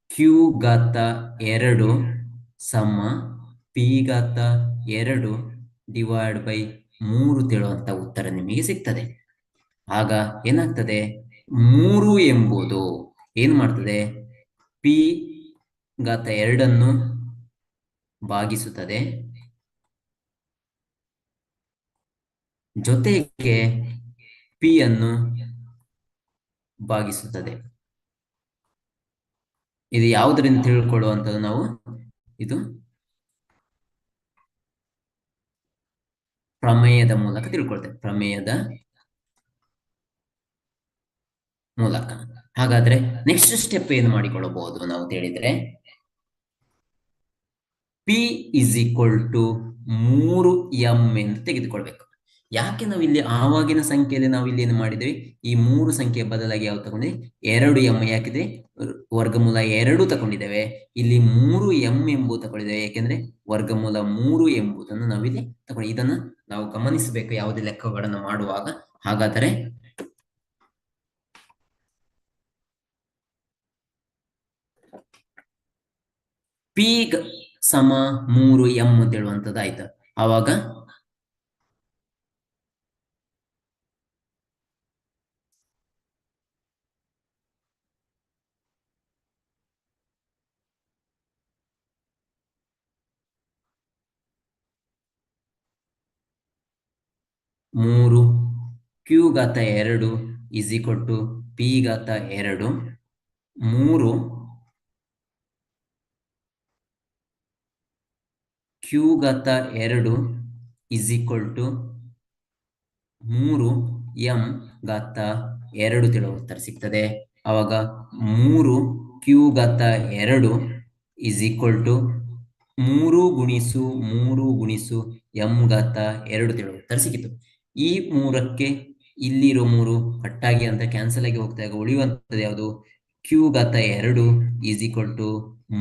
[SPEAKER 1] ಕ್ಯೂ ಘಾತ 2 ಸಮ ಪಿ ಘಾತ 2 ಡಿವೈಡ್ ಬೈ 3 ತಿಳುವಂತ ಉತ್ತರ ನಿಮಗೆ ಸಿಗ್ತದೆ. ಆಗ ಏನಾಗ್ತದೆ? 3 ಎಂಬುದು ಏನು ಮಾಡ್ತದೆ? ಪಿ ಘಾತ 2 ಭಾಗಿಸುತ್ತದೆ, ಜೊತೆಗೆ ಪಿ ಅನ್ನು ಭಾಗಿಸುತ್ತದೆ. ಇದು ಯಾವುದರಿಂದ ತಿಳ್ಕೊಳ್ಳುವಂಥದ್ದು ನಾವು? ಇದು ಪ್ರಮೇಯದ ಮೂಲಕ ತಿಳ್ಕೊಳ್ತೇವೆ, ಪ್ರಮೇಯದ ಮೂಲಕ. ಹಾಗಾದ್ರೆ ನೆಕ್ಸ್ಟ್ ಸ್ಟೆಪ್ ಏನು ಮಾಡಿಕೊಳ್ಳಬಹುದು ನಾವು ಅಂತ ಹೇಳಿದ್ರೆ, P is equal to 3m ಎಂದು ತೆಗೆದುಕೊಳ್ಬೇಕು. ಯಾಕೆ ನಾವು ಇಲ್ಲಿ ಆವಾಗಿನ ಸಂಖ್ಯೆಯಲ್ಲಿ ನಾವು ಇಲ್ಲಿ ಏನು ಮಾಡಿದ್ವಿ, ಈ 3 ಸಂಖ್ಯೆ ಬದಲಾಗಿ ಯಾವ್ದು ತಗೊಂಡ್ವಿ, 2m. ಯಾಕಿದ್ರೆ ವರ್ಗಮೂಲ 2 ತಗೊಂಡಿದ್ದೇವೆ, ಇಲ್ಲಿ 3m ಎಂಬುದು ತಗೊಂಡಿದ್ದೇವೆ, ಯಾಕೆಂದ್ರೆ ವರ್ಗಮೂಲ 3 ಎಂಬುದನ್ನು ನಾವಿಲ್ಲಿ ತಗೊಂಡು, ಇದನ್ನು ನಾವು ಗಮನಿಸಬೇಕು ಯಾವುದೇ ಲೆಕ್ಕಗಳನ್ನು ಮಾಡುವಾಗ. ಹಾಗಾದರೆ ಪಿ ಸಮ 3m ಅಂತ ಹೇಳುವಂಥದ್ದು ಆಯ್ತು. ಆವಾಗ ಮೂರು ಕ್ಯೂ ಘಾತ 2 ಇಸ್ ಈಕ್ವಲ್ ಟು ಪಿ ಘಾತ 2. 3 ಕ್ಯೂ ಘಾತ 2 ಇಸ್ ಈಕ್ವಲ್ ಟು 3m ಘಾತ 2 ತಿಳುವ ಉತ್ತರ ಸಿಗ್ತದೆ. ಅವಾಗ 3 ಕ್ಯೂ ಘಾತ 2 ಇಸ್ ಈಕ್ವಲ್ ಟು 3 ಗುಣಿಸು 3 ಗುಣಿಸು m ಘಾತ 2 ತಿಳುವ ಉತ್ತರ ಸಿಕ್ಕಿತು. ಈ 3ಕ್ಕೆ ಇಲ್ಲಿರೋ 3 ಕಟ್ಟಾಗಿ ಅಂತ ಕ್ಯಾನ್ಸಲ್ ಆಗಿ ಹೋಗ್ತಾಗ ಉಳಿಯುವಂಥದ್ದು ಯಾವುದು, ಕ್ಯೂ ಘಾತ 2 ಈಸ್ ಈಕ್ವಲ್ ಟು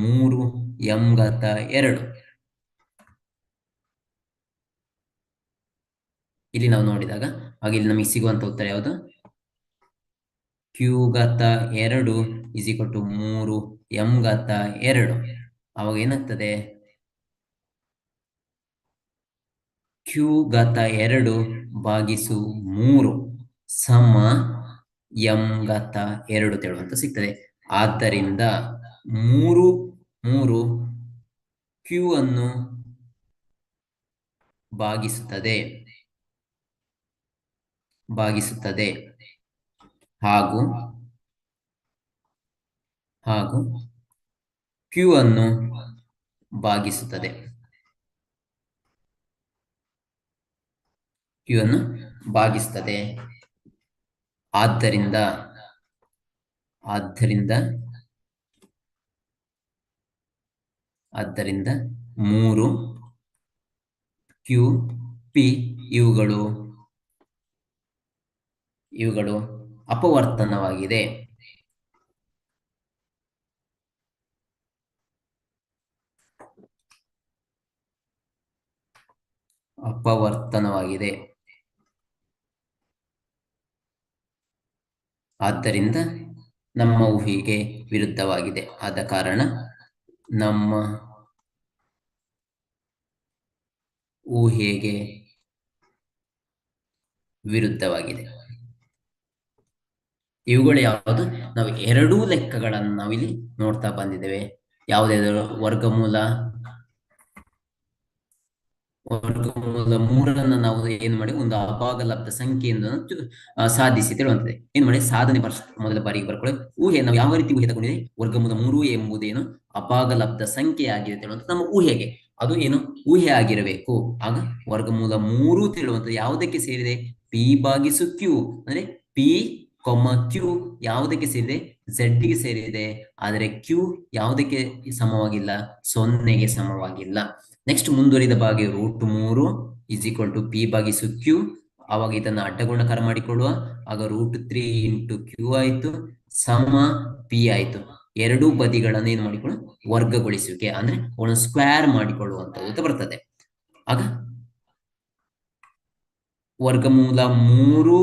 [SPEAKER 1] 3m ಘಾತ 2. ಇಲ್ಲಿ ನಾವು ನೋಡಿದಾಗ ಹಾಗೆ ಇಲ್ಲಿ ನಮಗೆ ಸಿಗುವಂತ ಉತ್ತರ ಯಾವುದು, ಕ್ಯೂ ಘಾತ 2 ಇಸ್ ಈಕ್ವಲ್ ಟು 3m ಘಾತ 2. ಅವಾಗ ಏನಾಗ್ತದೆ, ಕ್ಯೂ ಘಾತ 2 ಭಾಗಿಸು 3 ಸಮ m ಘಾತ 2 ತಿಳುವಂತ ಸಿಗ್ತದೆ. ಆದ್ದರಿಂದ 3 ಕ್ಯೂ ಅನ್ನು ಭಾಗಿಸುತ್ತದೆ ಹಾಗೂ ಕ್ಯೂ ಅನ್ನು ಭಾಗಿಸುತ್ತದೆ. ಆದ್ದರಿಂದ 3 ಕ್ಯೂ ಪಿ ಇವುಗಳು ಅಪವರ್ತನವಾಗಿದೆ. ಆದ್ದರಿಂದ ನಮ್ಮ ಊಹೆಗೆ ವಿರುದ್ಧವಾಗಿದೆ. ಆದ ಕಾರಣ ನಮ್ಮ ಊಹೆಗೆ ವಿರುದ್ಧವಾಗಿದೆ. ಇವುಗಳು ಯಾವುದು, ನಾವು ಎರಡೂ ಲೆಕ್ಕಗಳನ್ನು ನಾವಿಲ್ಲಿ ನೋಡ್ತಾ ಬಂದಿದ್ದೇವೆ. ಯಾವುದಾದ್ರು ವರ್ಗಮೂಲ 3 ನಾವು ಏನು ಮಾಡಿ ಒಂದು ಅಭಾಗಲಬ್ಧ ಸಂಖ್ಯೆಯನ್ನು ಸಾಧಿಸಿ ತಿಳುವಂತದೆ. ಏನ್ ಮಾಡಿ ಸಾಧನೆ ಮೊದಲ ಬಾರಿಗೆ ಬರ್ಕೊಳ್ಳಿ. ಊಹೆ ನಾವು ಯಾವ ರೀತಿ ಊಹೆ ತಗೊಂಡಿದೆ, ವರ್ಗಮೂಲ 3 ಎಂಬುದೇನು ಅಭಾಗಲಬ್ಧ ಸಂಖ್ಯೆ ಆಗಿದೆ ತಿಳುವಂತ ನಮ್ಮ ಊಹೆಗೆ ಅದು ಏನು ಊಹೆ ಆಗಿರಬೇಕು. ಆಗ ವರ್ಗಮೂಲ 3 ತಿಳುವಂತದ್ದು ಯಾವುದಕ್ಕೆ ಸೇರಿದೆ, ಪಿ ಭಾಗಿಸು ಕ್ಯೂ, ಅಂದ್ರೆ ಪಿ ಕ್ಯೂ ಯಾವುದಕ್ಕೆ ಸೇರಿದೆ, ಝಡ್ಗೆ ಸೇರಿದೆ. ಆದರೆ ಕ್ಯೂ ಯಾವುದಕ್ಕೆ ಸಮವಾಗಿಲ್ಲ, 0ಗೆ ಸಮವಾಗಿಲ್ಲ. ನೆಕ್ಸ್ಟ್ ಮುಂದುವರಿದ ಭಾಗ √3 ಇಸ್ ಈಕ್ವಲ್ ಟು ಪಿ ಭಾಗಿಸು ಕ್ಯೂ. ಆವಾಗ ಇದನ್ನ ಅಡ್ಡಗುಣಾಕಾರ ಮಾಡಿಕೊಳ್ಳುವ, ಆಗ √3 ಇಂಟು ಕ್ಯೂ ಆಯ್ತು ಸಮ ಪಿ ಆಯ್ತು. ಎರಡೂ ಬದಿಗಳನ್ನು ಏನು ಮಾಡಿಕೊಳ್ಳು, ವರ್ಗಗೊಳಿಸುವಿಕೆ ಅಂದ್ರೆ ಒಂದು ಸ್ಕ್ವೇರ್ ಮಾಡಿಕೊಳ್ಳುವಂಥದ್ದು ಬರ್ತದೆ. ಆಗ ವರ್ಗಮೂಲ 3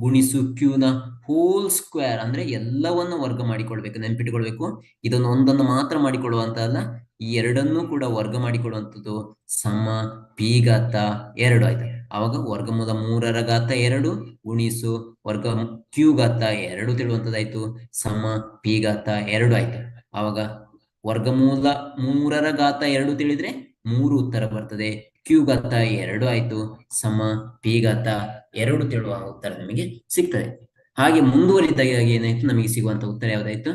[SPEAKER 1] ಗುಣಿಸು ಕ್ಯೂನ ಹೋಲ್ ಸ್ಕ್ವೇರ್ ಅಂದ್ರೆ ಎಲ್ಲವನ್ನು ವರ್ಗ ಮಾಡಿಕೊಳ್ಬೇಕು, ನೆನಪಿಟ್ಟುಕೊಳ್ಬೇಕು. ಇದನ್ನು ಒಂದನ್ನು ಮಾತ್ರ ಮಾಡಿಕೊಳ್ಳುವಂತಲ್ಲ, ಈ ಎರಡನ್ನೂ ಕೂಡ ವರ್ಗ ಮಾಡಿಕೊಳ್ಳುವಂಥದ್ದು ಸಮ ಪಿ ಘಾತ 2 ಆಯ್ತು. ಆವಾಗ ವರ್ಗಮೂಲ 3ರ ಘಾತ 2 ಗುಣಿಸು ವರ್ಗ ಕ್ಯೂ ಘಾತ 2 ತಿಳುವಂತದ್ದಾಯ್ತು ಸಮ ಪಿ ಘಾತ 2 ಆಯ್ತು. ಆವಾಗ ವರ್ಗಮೂಲ 3ರ ಘಾತ 2 ತಿಳಿದ್ರೆ 3 ಉತ್ತರ ಬರ್ತದೆ. ಕ್ಯೂ ಘಾತ 2 ಆಯ್ತು ಸಮ ಪಿ ಘಾತ 2 ತಿಳುವ ಉತ್ತರ ನಮಗೆ ಸಿಗ್ತದೆ. ಹಾಗೆ ಮುಂದುವರಿದಾಗ ಏನಾಯ್ತು, ನಮಗೆ ಸಿಗುವಂತ ಉತ್ತರ ಯಾವ್ದಾಯ್ತು,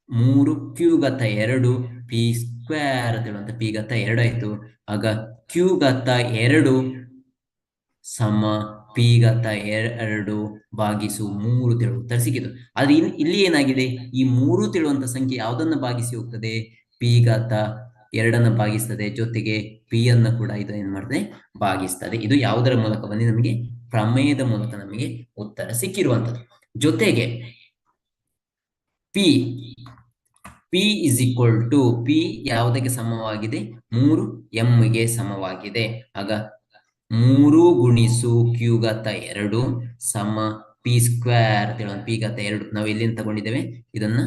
[SPEAKER 1] 3 ಕ್ಯೂ ಘಾತ 2 ಪಿ ಸ್ಕ್ವೇರ್ ಅಂತ ಹೇಳುವಂತ ಪಿ ಘಾತ 2 ಆಯ್ತು. ಆಗ ಕ್ಯೂ ಘಾತ 2 ಸಮ ಪಿ ಘಾತ 2 ಭಾಗಿಸು 3 ತಿಳುವ ಉತ್ತರ ಸಿಕ್ಕಿತು. ಆದ್ರೆ ಇಲ್ಲಿ ಏನಾಗಿದೆ, ಈ 3 ತಿಳುವಂತ ಸಂಖ್ಯೆ ಯಾವುದನ್ನ ಭಾಗಿಸಿ ಹೋಗ್ತದೆ, ಪಿ ಘಾತ 2 ಭಾಗಿಸ್ತದೆ, ಜೊತೆಗೆ ಪಿ ಅನ್ನ ಕೂಡ ಇದು ಏನ್ ಮಾಡ್ತದೆ, ಭಾಗಿಸ್ತದೆ. ಇದು ಯಾವುದರ ಮೂಲಕ ಬಂದು ನಮಗೆ ಪ್ರಮೇಯದ ಮೂಲಕ ನಮಗೆ ಉತ್ತರ ಸಿಕ್ಕಿರುವಂತದ್ದು. ಜೊತೆಗೆ P P is equal to P ಯಾವುದಕ್ಕೆ ಸಮವಾಗಿದೆ, 3m ಸಮವಾಗಿದೆ. ಆಗ 3 ಗುಣಿಸು ಕ್ಯೂ ಘಾತ 2 ಸಮ ಪಿ ಸ್ಕ್ವೇರ್ ಪಿ ಘಾತ 2 ನಾವು ಎಲ್ಲಿಂದ ತಗೊಂಡಿದ್ದೇವೆ, ಇದನ್ನ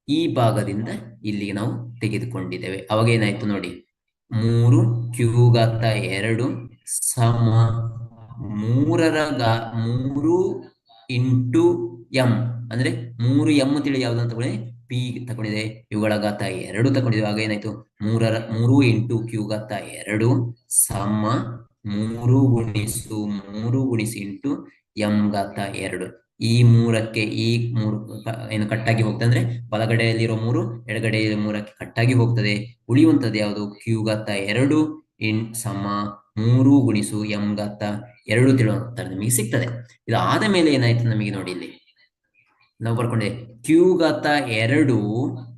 [SPEAKER 1] ಈ ಭಾಗದಿಂದ ಇಲ್ಲಿಗೆ ನಾವು ತೆಗೆದುಕೊಂಡಿದ್ದೇವೆ. ಅವಾಗ ಏನಾಯ್ತು ನೋಡಿ, 3 ಕ್ಯೂ ಘಾತ 2 ಸಮ 3 ಇಂಟು ಎಂ, ಅಂದ್ರೆ 3m ತಿಳಿ ಯಾವ್ದು ತಗೊಂಡಿದೆ, ಪಿ ತಗೊಂಡಿದೆ, ಇವುಗಳ ಘಾತ 2 ತಗೊಂಡಿದೆ. ಆಗ ಏನಾಯ್ತು, 3 ಇಂಟು ಕ್ಯೂ ಘಾತ 2 ಸಮ 3 ಗುಣಿಸು 3 ಗುಣಿಸಿ ಇಂಟು ಎಂ ಘಾತ 2. ಈ 3ಕ್ಕೆ ಈ 3 ಏನು ಕಟ್ಟಾಗಿ ಹೋಗ್ತದೆ, ಅಂದ್ರೆ ಬಲಗಡೆಯಲ್ಲಿರೋ 3 ಎಡಗಡೆಯ 3ಕ್ಕೆ ಕಟ್ಟಾಗಿ ಹೋಗ್ತದೆ. ಉಳಿಯುವಂತದ್ದು ಯಾವುದು, ಕ್ಯೂ ಘಾತ 2 ಸಮ 3 ಗುಣಿಸು ಎಂ ಘಾತ 2 ತಿಳುವ ಉತ್ತರ ನಮಗೆ ಸಿಗ್ತದೆ. ಇದು ಆದ ಮೇಲೆ ಏನಾಯ್ತು ನಮಗೆ ನೋಡಿ, ಇಲ್ಲಿ ನಾವು ಬರ್ಕೊಂಡೆ ಕ್ಯೂ ಘಾತ 2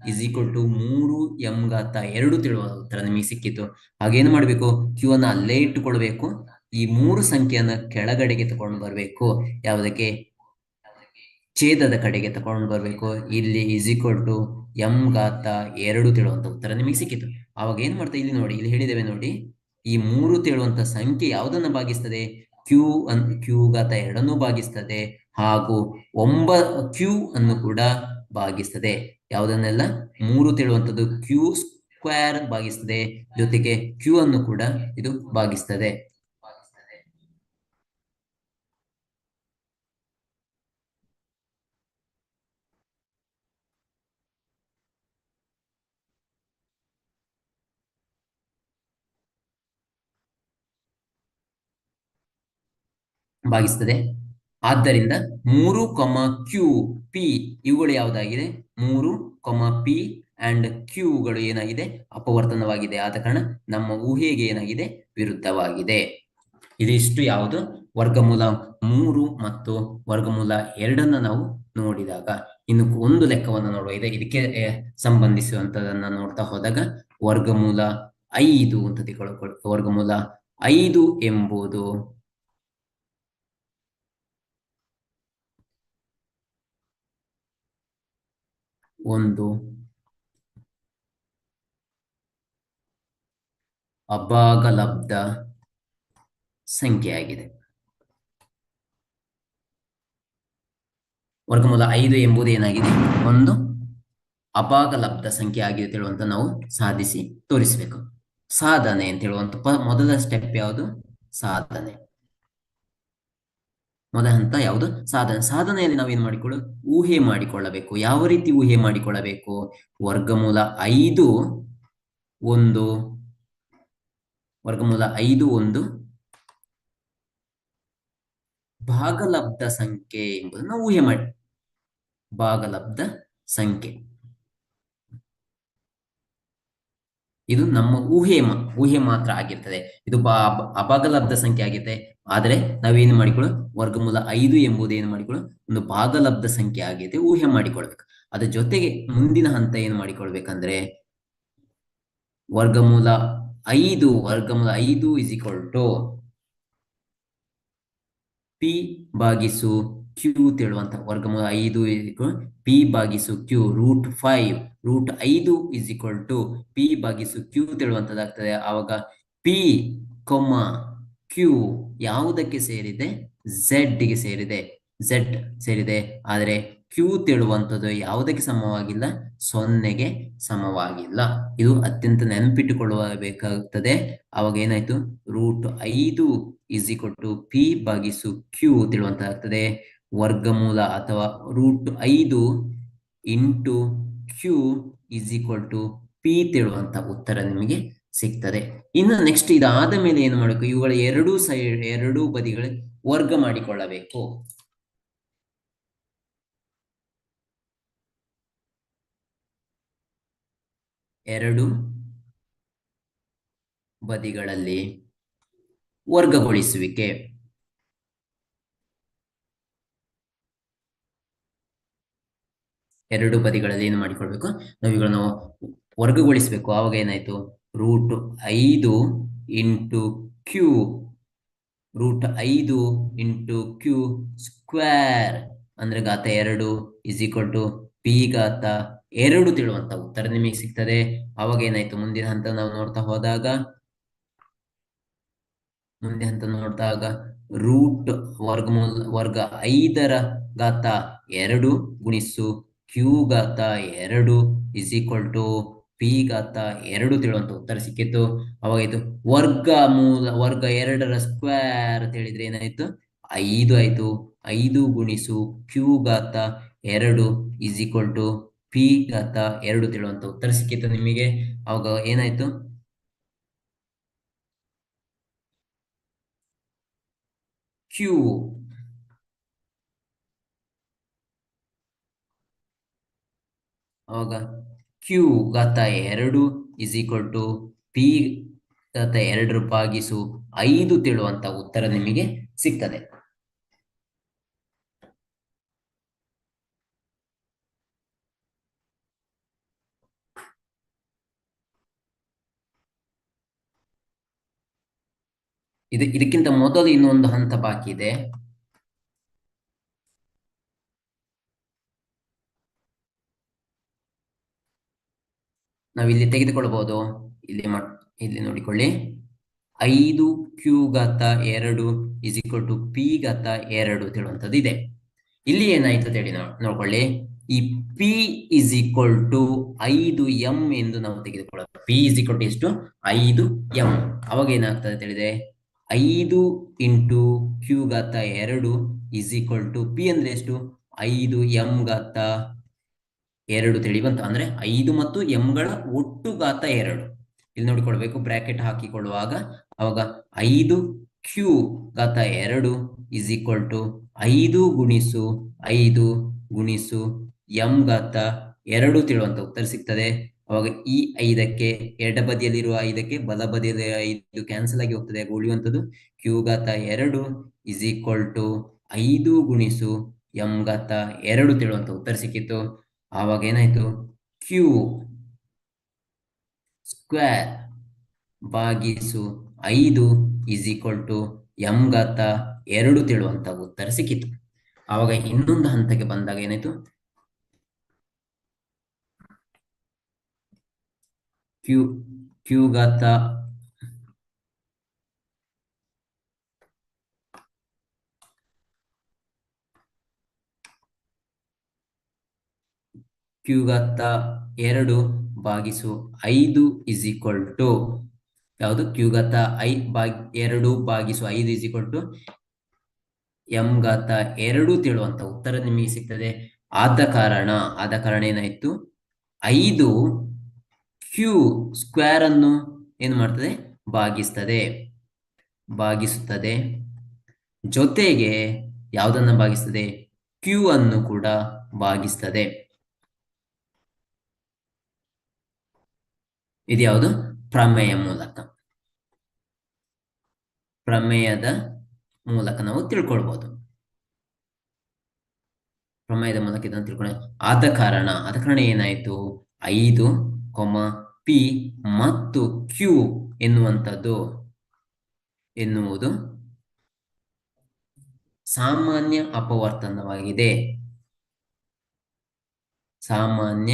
[SPEAKER 1] ಇಸ್ ಈಕ್ವಲ್ ಟು 3m ಘಾತ 2 ತಿಳುವ ಉತ್ತರ ನಿಮಗೆ ಸಿಕ್ಕಿತ್ತು. ಹಾಗೇನು ಮಾಡ್ಬೇಕು, ಕ್ಯೂ ಅನ್ನ ಅಲ್ಲೇ ಇಟ್ಟುಕೊಳ್ಬೇಕು, ಈ 3 ಸಂಖ್ಯೆಯನ್ನ ಕೆಳಗಡೆಗೆ ತಗೊಂಡು ಬರ್ಬೇಕು. ಯಾವುದಕ್ಕೆ, ಛೇದದ ಕಡೆಗೆ ತಗೊಂಡು ಬರ್ಬೇಕು. ಇಲ್ಲಿ ಇಸ್ ಈಕ್ವಲ್ ಟು ಎಂ ಘಾತ 2 ತಿಳುವಂತ ಉತ್ತರ ನಿಮಗೆ ಸಿಕ್ಕಿತು. ಅವಾಗ ಏನ್ ಮಾಡ್ತಾ, ಇಲ್ಲಿ ನೋಡಿ, ಇಲ್ಲಿ ಹೇಳಿದ್ದೇವೆ ನೋಡಿ, ಈ 3 ತಿಳುವಂತ ಸಂಖ್ಯೆ ಯಾವುದನ್ನ ಭಾಗಿಸ್ತದೆ, ಕ್ಯೂ ಘಾತ 2 ಭಾಗಿಸ್ತದೆ, ಹಾಗೂ ಕ್ಯೂ ಅನ್ನು ಕೂಡ ಭಾಗಿಸ್ತದೆ. ಯಾವುದನ್ನೆಲ್ಲ, 3 ತಿಳುವಂತದ್ದು ಕ್ಯೂ ಸ್ಕ್ವೇರ್ ಭಾಗಿಸ್ತದೆ, ಜೊತೆಗೆ ಕ್ಯೂ ಅನ್ನು ಕೂಡ ಇದು ಭಾಗಿಸ್ತದೆ. ಭಾಗಿಸ್ತದೆ. ಆದ್ದರಿಂದ 3, ಕ್ಯೂ ಪಿ ಇವುಗಳು ಯಾವುದಾಗಿದೆ, 3, ಪಿ ಅಂಡ್ ಕ್ಯೂಗಳು ಏನಾಗಿದೆ, ಅಪವರ್ತನವಾಗಿದೆ. ಆದ ಕಾರಣ ನಮ್ಮ ಊಹೆಗೆ ಏನಾಗಿದೆ, ವಿರುದ್ಧವಾಗಿದೆ. ಇದಿಷ್ಟು ಯಾವುದು, ವರ್ಗಮೂಲ 3 ಮತ್ತು ವರ್ಗಮೂಲ 2 ನಾವು ನೋಡಿದಾಗ, ಇನ್ನು ಒಂದು ಲೆಕ್ಕವನ್ನು ನೋಡುವ ಇದೆ. ಇದಕ್ಕೆ ಸಂಬಂಧಿಸುವಂತದನ್ನ ನೋಡ್ತಾ ಹೋದಾಗ ವರ್ಗಮೂಲ 5 ಅಂತ ತಿಳ್ಕೊಳ್ಳಿ. ವರ್ಗಮೂಲ 5 ಎಂಬುದು ಒಂದು ಅಭಾಗಲಬ್ಧ ಸಂಖ್ಯೆಯಾಗಿದೆ. ವರ್ಗಮೂಲ 5 ಎಂಬುದು ಏನಾಗಿದೆ, ಒಂದು ಅಭಾಗಲಬ್ಧ ಸಂಖ್ಯೆ ಆಗಿದೆ ಹೇಳುವಂತ ನಾವು ಸಾಧಿಸಿ ತೋರಿಸಬೇಕು. ಸಾಧನೆ ಅಂತ ಹೇಳುವಂತ ಮೊದಲ ಸ್ಟೆಪ್ ಯಾವುದು, ಸಾಧನೆ. ಮೊದಲ ಹಂತ ಯಾವುದು, ಸಾಧನೆ. ಸಾಧನೆಯಲ್ಲಿ ನಾವೇನು ಮಾಡಿಕೊಳ್ಳು, ಊಹೆ ಮಾಡಿಕೊಳ್ಳಬೇಕು. ಯಾವ ರೀತಿ ಊಹೆ ಮಾಡಿಕೊಳ್ಳಬೇಕು, ವರ್ಗಮೂಲ 5 ಒಂದು ಭಾಗಲಬ್ಧ ಸಂಖ್ಯೆ ಎಂಬುದನ್ನು ಊಹೆ ಮಾಡಿ. ಭಾಗಲಬ್ಧ ಸಂಖ್ಯೆ ಇದು ನಮ್ಮ ಊಹೆ ಮಾತ್ರ ಆಗಿರ್ತದೆ. ಇದು ಅಭಾಗಲಬ್ಧ ಸಂಖ್ಯೆ ಆಗಿರುತ್ತೆ. ಆದರೆ ನಾವೇನು ಮಾಡಿಕೊಳ್ಳು, ವರ್ಗಮೂಲ 5 ಎಂಬುದು ಏನು ಮಾಡಿಕೊಳ್ಳು, ಒಂದು ಭಾಗಲಬ್ಧ ಸಂಖ್ಯೆ ಆಗಿದೆ, ಊಹೆ ಮಾಡಿಕೊಳ್ಬೇಕು. ಅದ್ರ ಜೊತೆಗೆ ಮುಂದಿನ ಹಂತ ಏನು ಮಾಡಿಕೊಳ್ಬೇಕಂದ್ರೆ, ವರ್ಗಮೂಲ 5 ಇಸ್ ಈಕ್ವಲ್ ಟು ಪಿ ಭಾಗಿಸು ಕ್ಯೂ ತಿಳುವಂತ. ವರ್ಗಮೂಲ 5 ಪಿ ಭಾಗಿಸು Q √5 is equal to P ಭಾಗಿಸು ಕ್ಯೂ ತಿಳುವಂತದ್ದಾಗ್ತದೆ. ಆವಾಗ ಪಿ, ಕ್ಯೂ ಯಾವುದಕ್ಕೆ ಸೇರಿದೆ, ಝೆಡ್ಗೆ ಸೇರಿದೆ. ಆದರೆ ಕ್ಯೂ ತಿಳುವಂಥದ್ದು ಯಾವುದಕ್ಕೆ ಸಮವಾಗಿಲ್ಲ, 0ಗೆ ಸಮವಾಗಿಲ್ಲ. ಇದು ಅತ್ಯಂತ ನೆನಪಿಟ್ಟುಕೊಳ್ಳಬೇಕಾಗುತ್ತದೆ. ಅವಾಗ ಏನಾಯ್ತು, √5 ಇಸ್ ಈಕ್ವಲ್ ಟು ಪಿ ಭಾಗಿಸು ಕ್ಯೂ ತಿಳುವಂತಾಗ್ತದೆ. ವರ್ಗಮೂಲ ಅಥವಾ √5 into q is equal to p ತಿಳುವಂತ ಉತ್ತರ ನಿಮಗೆ ಸಿಗ್ತದೆ. ಇನ್ನು ನೆಕ್ಸ್ಟ್ ಇದಾದ ಮೇಲೆ ಏನು ಮಾಡಬೇಕು, ಇವುಗಳ ಎರಡೂ ಬದಿಗಳ ವರ್ಗ ಮಾಡಿಕೊಳ್ಳಬೇಕು. ಎರಡು ಬದಿಗಳಲ್ಲಿ ವರ್ಗಗೊಳಿಸುವಿಕೆ. ಎರಡು ಬದಿಗಳಲ್ಲಿ ಏನು ಮಾಡಿಕೊಳ್ಬೇಕು, ನಾವಿಗಳನ್ನು ವರ್ಗಗೊಳಿಸಬೇಕು. ಆವಾಗ ಏನಾಯ್ತು, √5 into Q, √5 into Q square ಅಂದ್ರೆ ಘಾತ 2 ಇಸ್ ಈಕ್ವಲ್ ಟು ಪಿ ಘಾತ 2 ತಿಳುವಂತ ಉತ್ತರ ನಿಮಗೆ ಸಿಗ್ತದೆ. ಅವಾಗ ಏನಾಯ್ತು, ಮುಂದಿನ ಹಂತ ನಾವು ನೋಡ್ತಾ ಹೋದಾಗ ರೂಟ್ ವರ್ಗ 5ರ ಘಾತ 2 ಗುಣಿಸು ಕ್ಯೂ ಘಾತ 2 ಇಸ್ ಈಕ್ವಲ್ ಟು ಪಿ ಘಾತ 2 ತಿಳುವಂತ ಉತ್ತರ ಸಿಕ್ಕಿತ್ತು. ಅವಾಗಾಯ್ತು ವರ್ಗ 2ರ ಸ್ಕ್ವೇರ್ ಅಂತ ಹೇಳಿದ್ರೆ ಏನಾಯ್ತು, 5 ಆಯ್ತು. 5 ಗುಣಿಸು ಕ್ಯೂ ಘಾತ 2 ಇಸ್ ಈಕ್ವಲ್ ಟು ಪಿ ಘಾತ 2 ತಿಳುವಂತ ಉತ್ತರ ಸಿಕ್ಕಿತ್ತು ನಿಮಗೆ. ಅವಾಗ ಏನಾಯ್ತು, ಕ್ಯೂ ಅವಾಗ ಕ್ಯೂ ಘಾತ 2 ಇಸ್ ಈಕ್ವಲ್ ಟು ಪಿ ಘಾತ 2 ಭಾಗಿಸು 5 ತಿಳುವಂತ ಉತ್ತರ ನಿಮಗೆ ಸಿಗ್ತದೆ. ಇದಕ್ಕಿಂತ ಮೊದಲು ಇನ್ನೊಂದು ಹಂತ ಬಾಕಿ ಇದೆ. ನಾವಿಲ್ಲಿ ತೆಗೆದುಕೊಳ್ಳಬಹುದು. ಇಲ್ಲಿ ನೋಡಿಕೊಳ್ಳಿ, 5 ಕ್ಯೂ ಘಾತ 2 ಇಸ್ ಈಕ್ವಲ್ ಟು ಪಿ ಘಾತ 2 ತಿಳುವಂತದ್ದು ಇದೆ. ಇಲ್ಲಿ ಏನಾಯ್ತು ಅಂತ ಹೇಳಿ ನೋಡ್ಕೊಳ್ಳಿ, ಈ P is equal to 5m ಎಂದು ನಾವು ತೆಗೆದುಕೊಳ್ಳೋದು. ಪಿ ಇಸ್ ಈಕ್ವಲ್ ಟು ಎಷ್ಟು, 5m. ಅವಾಗ ಏನಾಗ್ತದೆ ಅಂತ ಹೇಳಿದ್ರೆ 5 ಇಂಟು ಕ್ಯೂ ಘಾತ 2 ಇಸ್ ಈಕ್ವಲ್ ಟು ಪಿ ಅಂದ್ರೆ ಎಷ್ಟು, 5m ಘಾತ 2 ತಿಳಿ ಬಂತು. ಅಂದ್ರೆ 5 ಮತ್ತು m ಒಟ್ಟು ಘಾತ 2 ಇಲ್ಲಿ ನೋಡಿಕೊಳ್ಬೇಕು ಬ್ರಾಕೆಟ್ ಹಾಕಿಕೊಳ್ಳುವಾಗ. ಅವಾಗ 5 ಕ್ಯೂ ಘಾತ 2 ಇಸ್ ಈಕ್ವಲ್ ಟು 5 ಗುಣಿಸು 5 ಗುಣಿಸು m ಘಾತ 2 ತಿಳುವಂತ ಉತ್ತರ ಸಿಗ್ತದೆ. ಅವಾಗ ಈ 5ಕ್ಕೆ ಎಡಬದಿಯಲ್ಲಿರುವ 5ಕ್ಕೆ ಬಲಬದಿಯಲ್ಲಿ 5 ಕ್ಯಾನ್ಸಲ್ ಆಗಿ ಹೋಗ್ತದೆ. ಉಳಿಯುವಂಥದ್ದು ಕ್ಯೂ ಘಾತ 2 ಇಸ್ ಈಕ್ವಲ್ ಟು 5 ಗುಣಿಸು m ಘಾತ 2 ತಿಳುವಂತ ಉತ್ತರ ಸಿಕ್ಕಿತ್ತು. ಆವಾಗ ಏನಾಯ್ತು, ಕ್ಯೂ ಸ್ಕ್ವೇರ್ ಭಾಗಿಸು 5 ಇಸ್ ಈಕ್ವಲ್ ಟು m ಘಾತ 2 ತಿಳುವಂತ ಉತ್ತರ ಸಿಕ್ಕಿತು. ಆವಾಗ ಇನ್ನೊಂದು ಹಂತಕ್ಕೆ ಬಂದಾಗ ಏನಾಯ್ತು, ಕ್ಯೂ ಘಾತ 2 ಭಾಗಿಸು 5 ಇಸ್ ಈಕ್ವಲ್ ಟು ಯಾವುದು, ಕ್ಯೂ ಘಾತ 2 ಭಾಗಿಸು 5 ಇಸ್ ಈಕ್ವಲ್ ಟು m ಘಾತ 2 ತಿಳುವಂತ ಉತ್ತರ ನಿಮಗೆ ಸಿಗ್ತದೆ. ಆದ ಕಾರಣ ಏನಾಯ್ತು, 5 ಕ್ಯೂ ಸ್ಕ್ವೇರ್ ಅನ್ನು ಏನು ಮಾಡ್ತದೆ, ಭಾಗಿಸುತ್ತದೆ. ಜೊತೆಗೆ ಯಾವುದನ್ನ ಭಾಗಿಸ್ತದೆ, ಕ್ಯೂ ಅನ್ನು ಕೂಡ ಭಾಗಿಸ್ತದೆ. ಇದು ಯಾವುದು, ಪ್ರಮೇಯದ ಮೂಲಕ ನಾವು ತಿಳ್ಕೊಳ್ಬಹುದು. ಪ್ರಮೇಯದ ಮೂಲಕ ಇದನ್ನು ತಿಳ್ಕೊಳ್ಳಿ. ಆದ ಕಾರಣ ಏನಾಯ್ತು, 5, ಪಿ ಮತ್ತು ಕ್ಯೂ ಎನ್ನುವುದು ಸಾಮಾನ್ಯ ಅಪವರ್ತನವಾಗಿದೆ. ಸಾಮಾನ್ಯ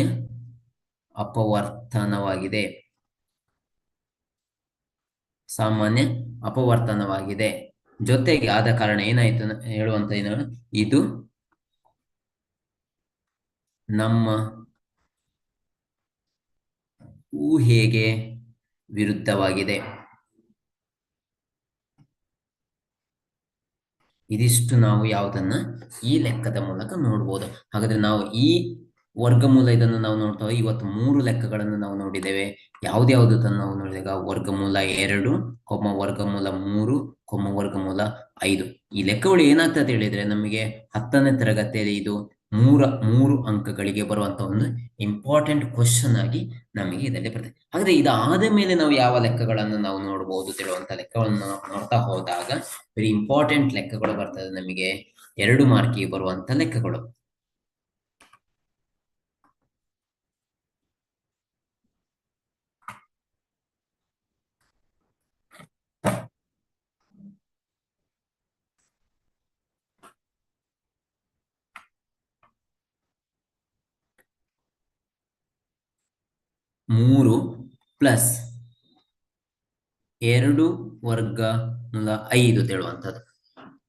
[SPEAKER 1] ಅಪವರ್ತನವಾಗಿದೆ. ಜೊತೆಗೆ ಆದ ಕಾರಣ ಏನಾಯ್ತು ಹೇಳುವಂತ ಇದು ನಮ್ಮ ಊಹೆಗೆ ವಿರುದ್ಧವಾಗಿದೆ. ಇದಿಷ್ಟು ನಾವು ಯಾವುದನ್ನ ಈ ಲೆಕ್ಕದ ಮೂಲಕ ನೋಡ್ಬೋದು. ಹಾಗಾದ್ರೆ ನಾವು ಈ ವರ್ಗಮೂಲ ಇದನ್ನು ನಾವು ನೋಡ್ತೇವೆ. ಇವತ್ತು 3 ಲೆಕ್ಕಗಳನ್ನು ನಾವು ನೋಡಿದ್ದೇವೆ. ಯಾವ್ದ್ಯಾವ್ದನ್ನು ನಾವು ನೋಡಿದಾಗ ವರ್ಗಮೂಲ 2, ವರ್ಗಮೂಲ 3, ವರ್ಗಮೂಲ 5. ಈ ಲೆಕ್ಕಗಳು ಏನಾಗ್ತದೆ ಹೇಳಿದ್ರೆ ನಮಗೆ 10ನೇ ತರಗತಿಯಲ್ಲಿ ಇದು ಮೂರು ಅಂಕಗಳಿಗೆ ಬರುವಂತ ಒಂದು ಇಂಪಾರ್ಟೆಂಟ್ ಕ್ವಶನ್ ಆಗಿ ನಮಗೆ ಇದರಲ್ಲಿ ಬರ್ತದೆ. ಹಾಗಾದ್ರೆ ಇದಾದ ಮೇಲೆ ನಾವು ಯಾವ ಲೆಕ್ಕಗಳನ್ನು ನಾವು ನೋಡಬಹುದು ತಿಳುವಂತ ಲೆಕ್ಕವನ್ನು ನಾವು ನೋಡ್ತಾ ಹೋದಾಗ ವೆರಿ ಇಂಪಾರ್ಟೆಂಟ್ ಲೆಕ್ಕಗಳು ಬರ್ತದೆ ನಮಗೆ, 2 ಮಾರ್ಕಿಗೆ ಬರುವಂತ ಲೆಕ್ಕಗಳು. ಮೂರು ಪ್ಲಸ್ 2 ವರ್ಗಮೂಲ 5 ತಿಳುವಂಥದ್ದು.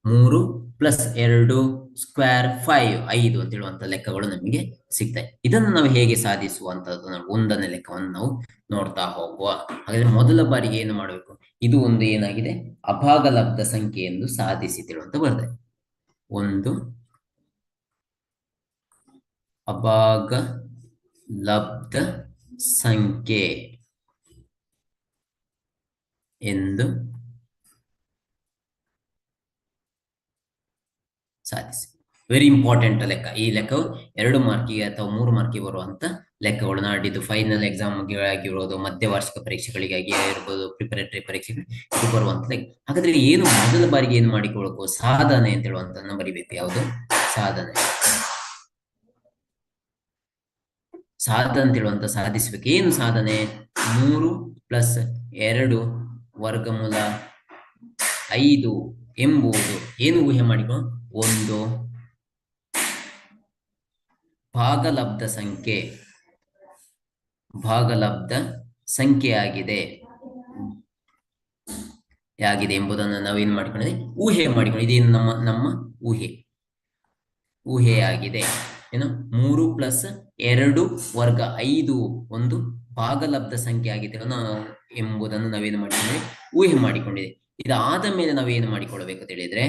[SPEAKER 1] 3+2 ² 5 ಅಂತ ಹೇಳುವಂತ ಲೆಕ್ಕಗಳು ನಮಗೆ ಸಿಗ್ತವೆ. ಇದನ್ನು ನಾವು ಹೇಗೆ ಸಾಧಿಸುವಂತದ್ದು, ನಾವು 1ನೇ ಲೆಕ್ಕವನ್ನು ನಾವು ನೋಡ್ತಾ ಹೋಗುವ. ಹಾಗಾದ್ರೆ ಮೊದಲ ಬಾರಿಗೆ ಏನು ಮಾಡಬೇಕು, ಇದು ಒಂದು ಏನಾಗಿದೆ ಅಭಾಗಲಬ್ಧ ಸಂಖ್ಯೆ ಎಂದು ಸಾಧಿಸಿ ತಿಳುವಂತ ಬರ್ತದೆ. ಒಂದು ಅಭಾಗಲಬ್ಧ ಸಂಖ್ಯೆ ಎಂದು ಸಾಧಿಸಿ. ವೆರಿ ಇಂಪಾರ್ಟೆಂಟ್ ಲೆಕ್ಕ. ಈ ಲೆಕ್ಕವು 2 ಮಾರ್ಕಿಗೆ ಅಥವಾ 3 ಮಾರ್ಕಿಗೆ ಬರುವಂತ ಲೆಕ್ಕಗಳು. ನಾಡಿದ್ದು ಫೈನಲ್ ಎಕ್ಸಾಮ್ಗೆ ಆಗಿರೋದು, ಮಧ್ಯವಾರ್ಷಿಕ ಪರೀಕ್ಷೆಗಳಿಗಾಗಿ ಇರ್ಬೋದು, ಪ್ರಿಪರೇಟರಿ ಪರೀಕ್ಷೆಗಳಿಗೆ ಬರುವಂತ ಲೆಕ್ಕ. ಹಾಗಾದ್ರೆ ಏನು ಮೊದಲ ಬಾರಿಗೆ ಏನು ಮಾಡಿಕೊಳ್ಳಬೇಕು, ಸಾಧನೆ ಅಂತ ಹೇಳುವಂತ ಬರಿಬೇಕು. ಯಾವುದು ಸಾಧನೆ? ಸಾಧನೆ ಅಂತ ಹೇಳುವಂತ ಸಾಧಿಸ್ಬೇಕು. ಏನು ಸಾಧನೆ? 3+2 ವರ್ಗಮೂಲ 5 ಎಂಬುದು ಏನು ಊಹೆ ಮಾಡಿಕೊಂಡು ಒಂದು ಭಾಗಲಬ್ಧ ಸಂಖ್ಯೆಯಾಗಿದೆ ಎಂಬುದನ್ನು ನಾವೇನು ಮಾಡಿಕೊಂಡಿದೆ, ಊಹೆ ಮಾಡಿಕೊಂಡು. ಇದೇನು ನಮ್ಮ ಊಹೆಯಾಗಿದೆ. ಏನು 3+2 ವರ್ಗ 5 ಒಂದು ಭಾಗಲಬ್ಧ ಸಂಖ್ಯೆ ಆಗಿದೆ ಎಂಬುದನ್ನು ನಾವೇನು ಮಾಡಿಕೊಂಡಿದೆ, ಊಹೆ ಮಾಡಿಕೊಂಡಿದೆ. ಇದಾದ ಮೇಲೆ ನಾವೇನು ಮಾಡಿಕೊಳ್ಳಬೇಕು ಅಂತ ಹೇಳಿದ್ರೆ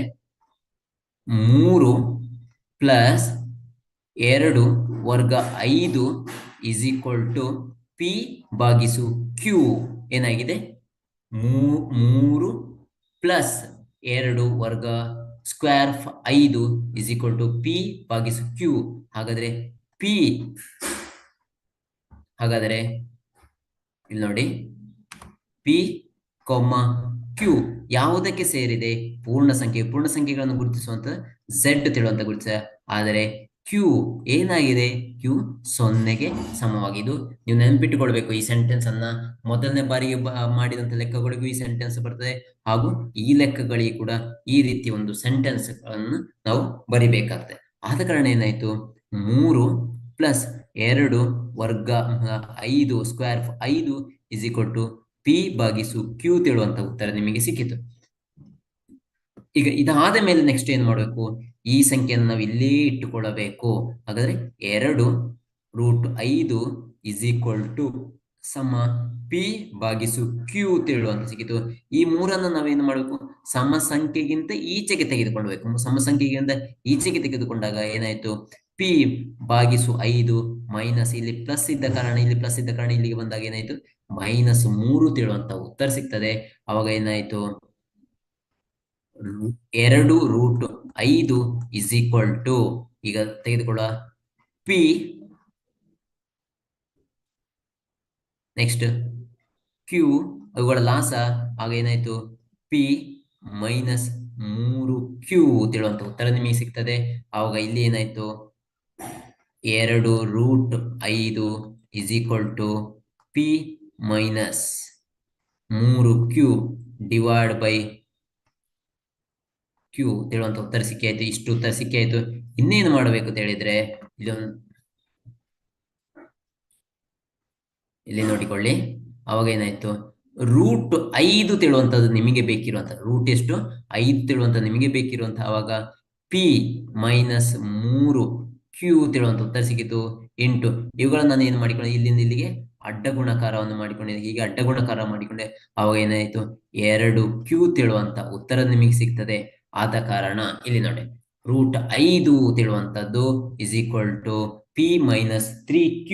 [SPEAKER 1] 3+2 ವರ್ಗ 5 P/Q ಏನಾಗಿದೆ? 3+2 ವರ್ಗ 5 P/Q. ಹಾಗಾದ್ರೆ ಇಲ್ಲಿ ನೋಡಿ, P, Q ಯಾವುದಕ್ಕೆ ಸೇರಿದೆ? ಪೂರ್ಣ ಸಂಖ್ಯೆಗಳನ್ನು ಗುರುತಿಸುವಂತ Z ತಿಳುವಂತ ಗುರುತಿಸ. ಆದರೆ Q ಏನಾಗಿದೆ? Q 0ಗೆ ಸಮವಾಗಿದ್ದು ನೀವು ನೆನಪಿಟ್ಟುಕೊಳ್ಬೇಕು. ಈ ಸೆಂಟೆನ್ಸ್ ಅನ್ನ ಮೊದಲನೇ ಬಾರಿಗೆ ಮಾಡಿದಂತ ಲೆಕ್ಕಗಳಿಗೂ ಈ ಸೆಂಟೆನ್ಸ್ ಬರ್ತದೆ, ಹಾಗೂ ಈ ಲೆಕ್ಕಗಳಿಗೆ ಕೂಡ ಈ ರೀತಿ ಒಂದು ಸೆಂಟೆನ್ಸ್ ಗಳನ್ನು ನಾವು ಬರಿಬೇಕಾಗ್ತದೆ. ಆದ ಕಾರಣ ಏನಾಯ್ತು, 3+2 ವರ್ಗ 5 P/Q ತಿಳುವಂತ ಉತ್ತರ ನಿಮಗೆ ಸಿಕ್ಕಿತು. ಈಗ ಇದಾದ ಮೇಲೆ ನೆಕ್ಸ್ಟ್ ಏನ್ ಮಾಡಬೇಕು, ಈ ಸಂಖ್ಯೆಯನ್ನು ನಾವು ಇಲ್ಲೇ ಇಟ್ಟುಕೊಳ್ಳಬೇಕು. ಹಾಗಾದ್ರೆ 2√5 ಸಮ P/Q ತಿಳುವಂತ ಸಿಕ್ಕಿತು. ಈ 3ಅನ್ನು ನಾವೇನು ಮಾಡಬೇಕು, ಸಮ ಸಂಖ್ಯೆಗಿಂತ ಈಚೆಗೆ ತೆಗೆದುಕೊಳ್ಬೇಕು. ಸಮ ಸಂಖ್ಯೆಗಿಂತ ಈಚೆಗೆ ತೆಗೆದುಕೊಂಡಾಗ ಏನಾಯ್ತು, P/5 ಮೈನಸ್ ಇಲ್ಲಿ ಪ್ಲಸ್ ಇದ್ದ ಕಾರಣ ಇಲ್ಲಿಗೆ ಬಂದಾಗ ಏನಾಯ್ತು, -3 ತಿಳುವಂತ ಉತ್ತರ ಸಿಗ್ತದೆ. ಅವಾಗ ಏನಾಯ್ತು, 2√5 ಈಗ ತೆಗೆದುಕೊಳ್ಳುವ P, ನೆಕ್ಸ್ಟ್ Q, ಅವುಗಳ ಲಾಸ. ಆಗ ಏನಾಯ್ತು, P-3Q ತಿಳುವಂತ ಉತ್ತರ ನಿಮಗೆ ಸಿಗ್ತದೆ. ಆವಾಗ ಇಲ್ಲಿ ಏನಾಯ್ತು, 2√5 P-3Q ಡಿವೈಡ್ ಬೈ Q ತಿಳುವಂತ ಉತ್ತರ ಸಿಕ್ಕಾಯ್ತು. ಇಷ್ಟು ಉತ್ತರ ಸಿಕ್ಕಾಯ್ತು. ಇನ್ನೇನು ಮಾಡಬೇಕು ಅಂತ ಹೇಳಿದ್ರೆ, ಇಲ್ಲಿ ನೋಡಿಕೊಳ್ಳಿ. ಅವಾಗ ಏನಾಯ್ತು, √5 ತಿಳುವಂತದ್ದು ನಿಮಗೆ ಬೇಕಿರುವಂತ, ರೂಟ್ ಎಷ್ಟು 5 ತಿಳುವಂತ ನಿಮಗೆ ಬೇಕಿರುವಂತ. ಅವಾಗ P-3Q ತಿಳುವಂತ ಉತ್ತರ ಸಿಕ್ಕಿತು. ಇಂಟು ಇವುಗಳನ್ನ ನಾನು ಏನು ಮಾಡಿಕೊಂಡೆ, ಇಲ್ಲಿಂದ ಇಲ್ಲಿಗೆ ಅಡ್ಡ ಗುಣಕಾರವನ್ನು ಮಾಡಿಕೊಂಡಿದ್ದೆ. ಹೀಗೆ ಅಡ್ಡ ಗುಣಕಾರ ಮಾಡಿಕೊಂಡೆ. ಅವಾಗ ಏನಾಯ್ತು, 2Q ತಿಳುವಂತ ಉತ್ತರ ನಿಮಗೆ ಸಿಗ್ತದೆ. ಆದ ಕಾರಣ ಇಲ್ಲಿ ನೋಡಿ, √5 ತಿಳುವಂತದ್ದು P-3Q.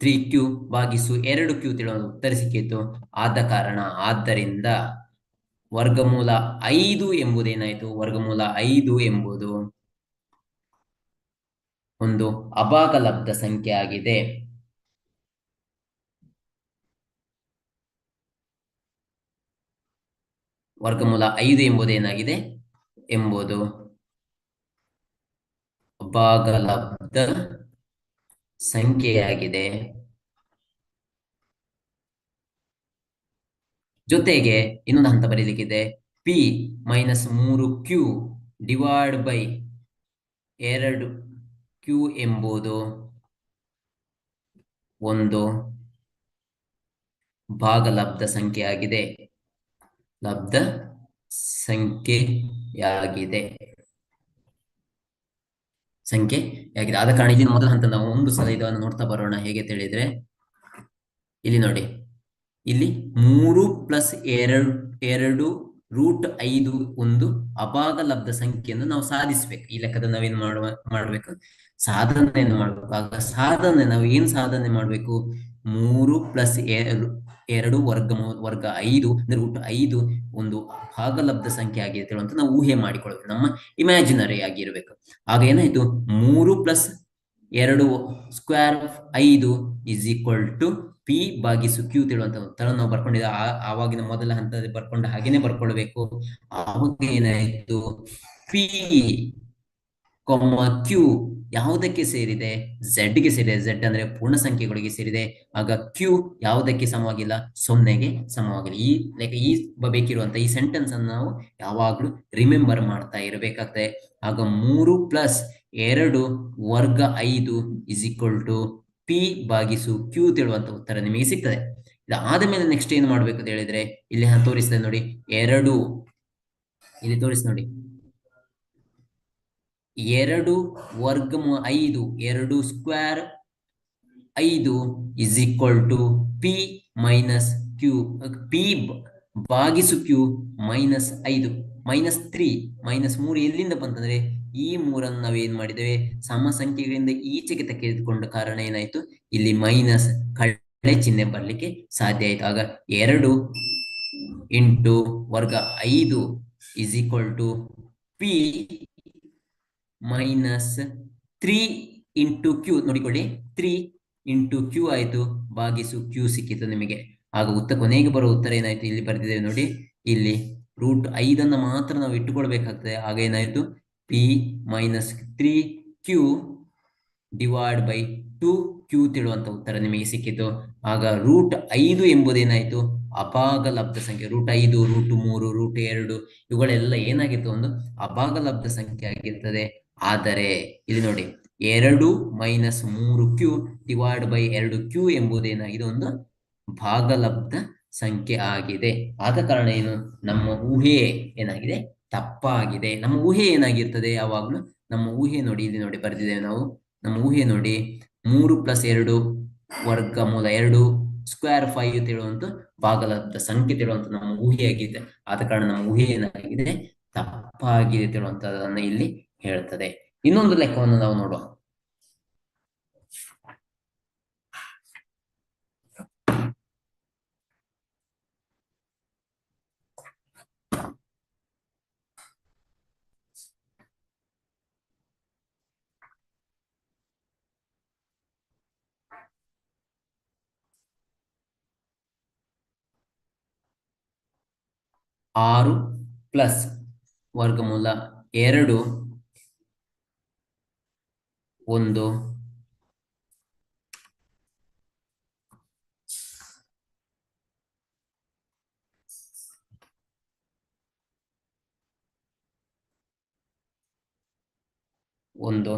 [SPEAKER 1] 3q ಭಾಗಿಸು 2q ತಿಳುವ ಉತ್ತರ ಸಿಕ್ಕಿತ್ತು. ಆದ ಕಾರಣ ಆದ್ದರಿಂದ ವರ್ಗಮೂಲ 5 ಎಂಬುದೇನಾಯಿತು, ವರ್ಗಮೂಲ 5 ಎಂಬುದು ಒಂದು ಅಭಾಗಲಬ್ಧ ಸಂಖ್ಯೆ ಆಗಿದೆ. ವರ್ಗಮೂಲ 5 ಎಂಬುದೇನಾಗಿದೆ ಎಂಬುದು ಅಭಾಗಲಬ್ಧ ಸಂಖ್ಯೆಯಾಗಿದೆ. ಜೊತೆಗೆ ಇನ್ನೊಂದು ಹಂತ ಬರೀಲಿಕ್ಕಿದೆ. p minus 3q divide by 2q ಎಂಬುದು ಒಂದು ಭಾಗಲಬ್ಧ ಸಂಖ್ಯೆಯಾಗಿದೆ. ಲಬ್ಧ ಸಂಖ್ಯೆಯಾಗಿದೆ. ಆದ ಕಾರಣ ಇಲ್ಲಿ ಮೊದಲ ಹಂತ ನಾವು ಒಂದು ಸಲ ಇದನ್ನು ನೋಡ್ತಾ ಬರೋಣ. ಹೇಗೆ ತಿಳಿದ್ರೆ ಇಲ್ಲಿ ನೋಡಿ, ಇಲ್ಲಿ 3 ಪ್ಲಸ್ 2 ರೂಟ್ 5 ಒಂದು ಅಭಾಗಲಬ್ಧ ಸಂಖ್ಯೆಯನ್ನು ನಾವು ಸಾಧಿಸ್ಬೇಕು. ಈ ಲೆಕ್ಕದ ನಾವೇನು ಮಾಡ್ಬೇಕು, ಸಾಧನೆಯನ್ನು ಮಾಡ್ಬೇಕು. ಆಗ ಸಾಧನೆ ನಾವು ಏನ್ ಸಾಧನೆ ಮಾಡ್ಬೇಕು, 3 ಪ್ಲಸ್ 2 ವರ್ಗ 5 ಅಂದ್ರೆ ರೂಟ್ 5 ಒಂದು ಭಾಗಲಬ್ಧ ಸಂಖ್ಯೆ ಆಗಿರ್ತೇವೆ ಅಂತ ನಾವು ಊಹೆ ಮಾಡಿಕೊಳ್ಬೇಕು. ನಮ್ಮ ಇಮ್ಯಾಜಿನರಿ ಆಗಿರ್ಬೇಕು. ಆಗ ಏನಾಯ್ತು, 3 plus 2 square 5 is equal to p ಭಾಗಿಸು q ತಿಳುವಂತ ಉತ್ತರ ನಾವು ಬರ್ಕೊಂಡಿದ್ದ ಆವಾಗಿನ ಮೊದಲ ಹಂತದಲ್ಲಿ ಬರ್ಕೊಂಡ ಹಾಗೇನೆ ಬರ್ಕೊಳ್ಬೇಕು. ಆವಾಗ ಏನಾಯ್ತು, p q ಯಾವುದಕ್ಕೆ ಸೇರಿದೆ, z ಗೆ ಸೇರಿದೆ. z ಅಂದ್ರೆ ಪೂರ್ಣ ಸಂಖ್ಯೆಗಳಿಗೆ ಸೇರಿದೆ. ಆಗ q ಯಾವುದಕ್ಕೆ ಸಮವಾಗಿಲ್ಲ, 0ಗೆ ಸಮವಾಗಿಲ್ಲ. ಈ ಬೇಕಿರುವಂತ ಈ ಸೆಂಟೆನ್ಸ್ ಅನ್ನು ನಾವು ಯಾವಾಗ್ಲೂ ರಿಮೆಂಬರ್ ಮಾಡ್ತಾ ಇರಬೇಕಾಗ್ತದೆ. ಆಗ 3 ಪ್ಲಸ್ 2 ವರ್ಗ 5 ಇಸ್ ಈಕ್ವಲ್ ಟು p ಭಾಗಿಸು q ತಿಳುವಂತ ಉತ್ತರ ನಿಮಗೆ ಸಿಗ್ತದೆ. ಇದಾದ ಮೇಲೆ ನೆಕ್ಸ್ಟ್ ಏನು ಮಾಡ್ಬೇಕು ಅಂತ ಹೇಳಿದ್ರೆ, ಇಲ್ಲಿ ತೋರಿಸ್ತದೆ ನೋಡಿ, ಇಲ್ಲಿ ತೋರಿಸಿ ನೋಡಿ, 2 ವರ್ಗಮೂಲ 5 2 square 5 is equal to p minus q, p ಭಾಗಿಸು q ಮೈನಸ್ 5 ಮೈನಸ್ 3. ಮೈನಸ್ 3 ಎಲ್ಲಿಂದ ಬಂತಂದ್ರೆ ಈ 3ಅನ್ನು ನಾವೇನ್ ಮಾಡಿದ್ದೇವೆ, ಸಮ ಸಂಖ್ಯೆಗಳಿಂದ ಈಚೆಗೆ ತೆಗೆದುಕೊಂಡ ಕಾರಣ ಏನಾಯ್ತು, ಇಲ್ಲಿ ಮೈನಸ್ ಕಳೆ ಚಿಹ್ನೆ ಬರ್ಲಿಕ್ಕೆ ಸಾಧ್ಯ ಆಯ್ತು. ಆಗ 2 ಇಂಟು ವರ್ಗ 5 is equal to p minus 3 into Q ನೋಡಿಕೊಳ್ಳಿ, 3 ಇಂಟು ಕ್ಯೂ ಆಯ್ತು, ಭಾಗಿಸು ಕ್ಯೂ ಸಿಕ್ಕಿತು ನಿಮಗೆ. ಆಗ ಕೊನೆಗೆ ಬರೋ ಉತ್ತರ ಏನಾಯ್ತು, ಇಲ್ಲಿ ಬರೆದಿದ್ದೇವೆ ನೋಡಿ, ಇಲ್ಲಿ ರೂಟ್ 5 ಮಾತ್ರ ನಾವು ಇಟ್ಟುಕೊಳ್ಬೇಕಾಗ್ತದೆ. ಆಗ ಏನಾಯ್ತು, p minus 3q divide by 2q ತಿಳುವಂತ ಉತ್ತರ ನಿಮಗೆ ಸಿಕ್ಕಿತು. ಆಗ ರೂಟ್ 5 ಎಂಬುದೇನಾಯ್ತು, ಅಭಾಗಲಬ್ಧ ಸಂಖ್ಯೆ. ರೂಟ್ 5 ರೂಟ್ 3 ರೂಟ್ 2 ಇವುಗಳೆಲ್ಲ ಏನಾಗಿತ್ತು, ಒಂದು ಅಭಾಗಲಬ್ಧ ಸಂಖ್ಯೆ ಆಗಿರ್ತದೆ. ಆದರೆ ಇಲ್ಲಿ ನೋಡಿ, 2 minus 3q divide by 2q ಎಂಬುದೇನಾಗಿದೆ, ಒಂದು ಭಾಗಲಬ್ಧ ಸಂಖ್ಯೆ ಆಗಿದೆ. ಆದ ಕಾರಣ ಏನು, ನಮ್ಮ ಊಹೆ ಏನಾಗಿದೆ, ತಪ್ಪಾಗಿದೆ. ನಮ್ಮ ಊಹೆ ಏನಾಗಿರ್ತದೆ ಯಾವಾಗಲೂ, ನಮ್ಮ ಊಹೆ ನೋಡಿ, ಇಲ್ಲಿ ನೋಡಿ ಬರೆದಿದ್ದೇವೆ ನಾವು. ನಮ್ಮ ಊಹೆ ನೋಡಿ, 3 ಪ್ಲಸ್ 2 ವರ್ಗಮೂಲ 2 ಸ್ಕ್ವೇರ್ 5 ತಿಳುವಂತ ಭಾಗಲಬ್ಧ ಸಂಖ್ಯೆ ತಿಳುವಂತ ನಮ್ಮ ಊಹೆ ಆಗಿದೆ. ಆದ ಕಾರಣ ನಮ್ಮ ಊಹೆ ಏನಾಗಿದೆ, ತಪ್ಪಾಗಿದೆ ತಿಳುವಂತದನ್ನ ಇಲ್ಲಿ ಹೇಳ್ತದೆ. ಇನ್ನೊಂದು ಲೆಕ್ಕವನ್ನು ನಾವು ನೋಡುವ. ಆರು ಪ್ಲಸ್ ವರ್ಗಮೂಲ 2 ಒಂದು ಒಂದು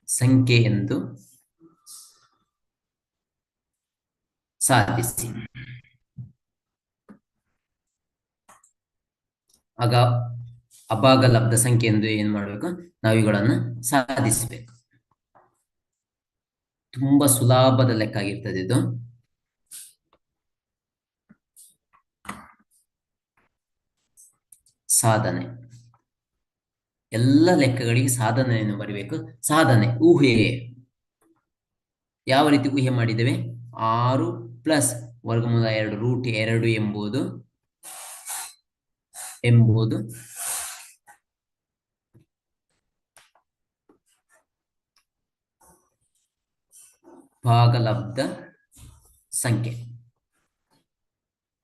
[SPEAKER 1] ಸಂಖ್ಯೆ ಎಂದು ಸಾಧಿಸಿ. ಆಗ ಅಭಾಗಲಬ್ಧ ಸಂಖ್ಯೆ ಎಂದು ಏನ್ ಮಾಡ್ಬೇಕು, ನಾವು ಇವುಗಳನ್ನ ಸಾಧಿಸಬೇಕು. ತುಂಬಾ ಸುಲಭದ ಲೆಕ್ಕ ಆಗಿರ್ತದೆ ಇದು. ಸಾಧನೆ, ಎಲ್ಲ ಲೆಕ್ಕಗಳಿಗೆ ಸಾಧನೆಯನ್ನು ಬರಿಬೇಕು. ಸಾಧನೆ ಊಹೆ, ಯಾವ ರೀತಿ ಊಹೆ ಮಾಡಿದ್ದೇವೆ? 6 ಪ್ಲಸ್ ವರ್ಗಮೂಲ 2 ರೂಟ್ 2 ಎಂಬುದು ಭಾಗಲಬ್ಧ ಸಂಖ್ಯೆ,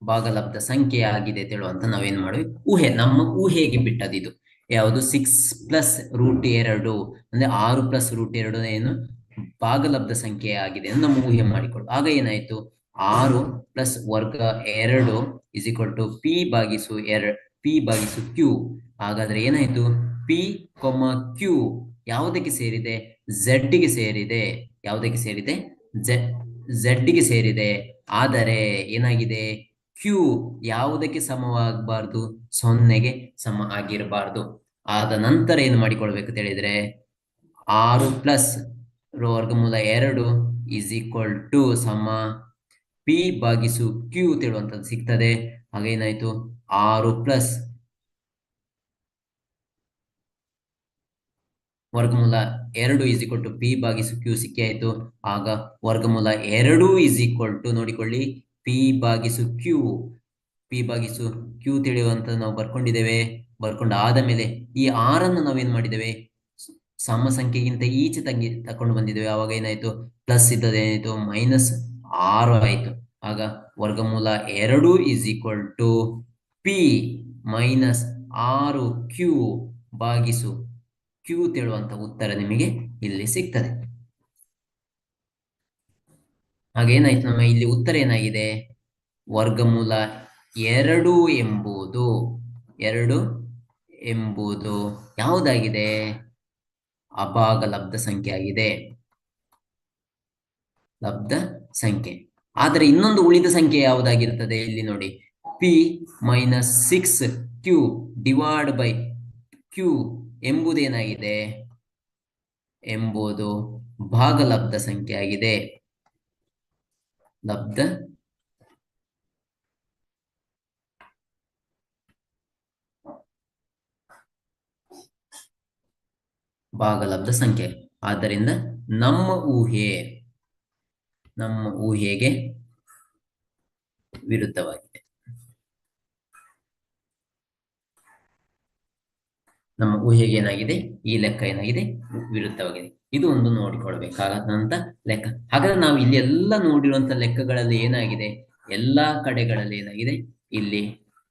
[SPEAKER 1] ಭಾಗಲಬ್ಧ ಸಂಖ್ಯೆ ಆಗಿದೆ ಹೇಳುವಂತ ನಾವೇನ್ ಮಾಡ್ಬೇಕು, ಊಹೆ, ನಮ್ಮ ಊಹೆಗೆ ಬಿಟ್ಟದಿದು. ಯಾವುದು? 6 ಪ್ಲಸ್ ರೂಟ್ 2 ಅಂದ್ರೆ 6 ಪ್ಲಸ್ ರೂಟ್ 2 ಏನು ಭಾಗಲಬ್ಧ ಸಂಖ್ಯೆ ಆಗಿದೆ ಎಂದು ನಮ್ಮ ಊಹೆ ಮಾಡಿಕೊಳ್ಳು. ಆಗ ಏನಾಯ್ತು? 6 ಪ್ಲಸ್ ವರ್ಗ 2 ಇಸ್ ಈಕ್ವಲ್ ಟು ಪಿ ಭಾಗಿಸು 2 ಪಿ ಭಾಗಿಸು ಕ್ಯೂ. ಹಾಗಾದ್ರೆ ಏನಾಯ್ತು? ಪಿ ಕ್ಯೂ ಯಾವುದಕ್ಕೆ ಸೇರಿದೆ? ಝೆಡ್ ಗೆ ಸೇರಿದೆ. ಯಾವುದಕ್ಕೆ ಸೇರಿದೆ? ಝೆಡ್ ಗೆ ಸೇರಿದೆ. ಆದರೆ ಏನಾಗಿದೆ? ಕ್ಯೂ ಯಾವುದಕ್ಕೆ ಸಮವಾಗಬಾರ್ದು? 0ಗೆ ಸಮ ಆಗಿರಬಾರ್ದು. ಆದ ನಂತರ ಏನು ಮಾಡಿಕೊಳ್ಬೇಕು ಅಂತ ಹೇಳಿದ್ರೆ, 6 ಪ್ಲಸ್ ವರ್ಗಮೂಲ 2 ಈಸ್ ಈಕ್ವಲ್ ಟು ಸಮ ಪಿ ಭಾಗಿಸು ಕ್ಯೂ ತಿಳುವಂಥದ್ದು ಸಿಗ್ತದೆ. ಹಾಗೇನಾಯ್ತು? 6 ಪ್ಲಸ್ ವರ್ಗಮೂಲ 2 ಈಸ್ ಈಕ್ವಲ್ ಟು ಪಿ ಭಾಗಿಸು ಕ್ಯೂ ಸಿಕ್ಕಿ ಆಯ್ತು. ಆಗ ವರ್ಗಮೂಲ 2 ಈಸ್ ಈಕ್ವಲ್ ಟು ನೋಡಿಕೊಳ್ಳಿ, ಪಿ ಭಾಗಿಸು ಕ್ಯೂ ತಿಳಿಯುವಂತ ನಾವು ಬರ್ಕೊಂಡಿದ್ದೇವೆ. ಬರ್ಕೊಂಡು ಆದ ಮೇಲೆ ಈ 6 ನಾವೇನ್ ಮಾಡಿದ್ದೇವೆ? ಸಮ ಸಂಖ್ಯೆಗಿಂತ ಈಚೆ ತಕೊಂಡು ಬಂದಿದ್ದೇವೆ. ಆವಾಗ ಏನಾಯ್ತು? ಪ್ಲಸ್ ಇದ್ದದ್ದು ಏನಾಯ್ತು? -6 ಆಯ್ತು. ಆಗ ವರ್ಗಮೂಲ 2 is equal to P -6 Q ಭಾಗಿಸು ಕ್ಯೂ ತಿಳುವಂತ ಉತ್ತರ ನಿಮಗೆ ಇಲ್ಲಿ ಸಿಗ್ತದೆ. ಹಾಗೇನಾಯ್ತು? ನಮ್ಮ ಇಲ್ಲಿ ಉತ್ತರ ಏನಾಗಿದೆ? ವರ್ಗಮೂಲ 2 ಎಂಬುದು ಯಾವುದಾಗಿದೆ? ಅಭಾಗಲಬ್ಧ ಸಂಖ್ಯೆ ಆಗಿದೆ, ಲಬ್ಧ ಸಂಖ್ಯೆ. ಆದರೆ ಇನ್ನೊಂದು ಉಳಿದ ಸಂಖ್ಯೆ ಯಾವುದಾಗಿರ್ತದೆ? ಇಲ್ಲಿ ನೋಡಿ, p -6 q divide by q ಎಂಬುದೇನಾಗಿದೆ? ಎಂಬುದು ಭಾಗಲಬ್ಧ ಸಂಖ್ಯೆ ಆಗಿದೆ. ಲಬ್ಧ ಭಾಗಲಬ್ಧ ಸಂಖ್ಯೆ. ಆದ್ದರಿಂದ ನಮ್ಮ ಊಹೆಗೆ ವಿರುದ್ಧವಾಗಿದೆ. ನಮ್ಮ ಊಹೆಗೆ ಏನಾಗಿದೆ? ಈ ಲೆಕ್ಕ ಏನಾಗಿದೆ? ವಿರುದ್ಧವಾಗಿದೆ. ಇದು ಒಂದು ನೋಡಿಕೊಳ್ಬೇಕಾದಂತ ಲೆಕ್ಕ. ಹಾಗಾದ್ರೆ ನಾವು ಇಲ್ಲಿ ಎಲ್ಲ ನೋಡಿರುವಂತ ಲೆಕ್ಕಗಳಲ್ಲಿ ಏನಾಗಿದೆ? ಎಲ್ಲಾ ಕಡೆಗಳಲ್ಲಿ ಏನಾಗಿದೆ? ಇಲ್ಲಿ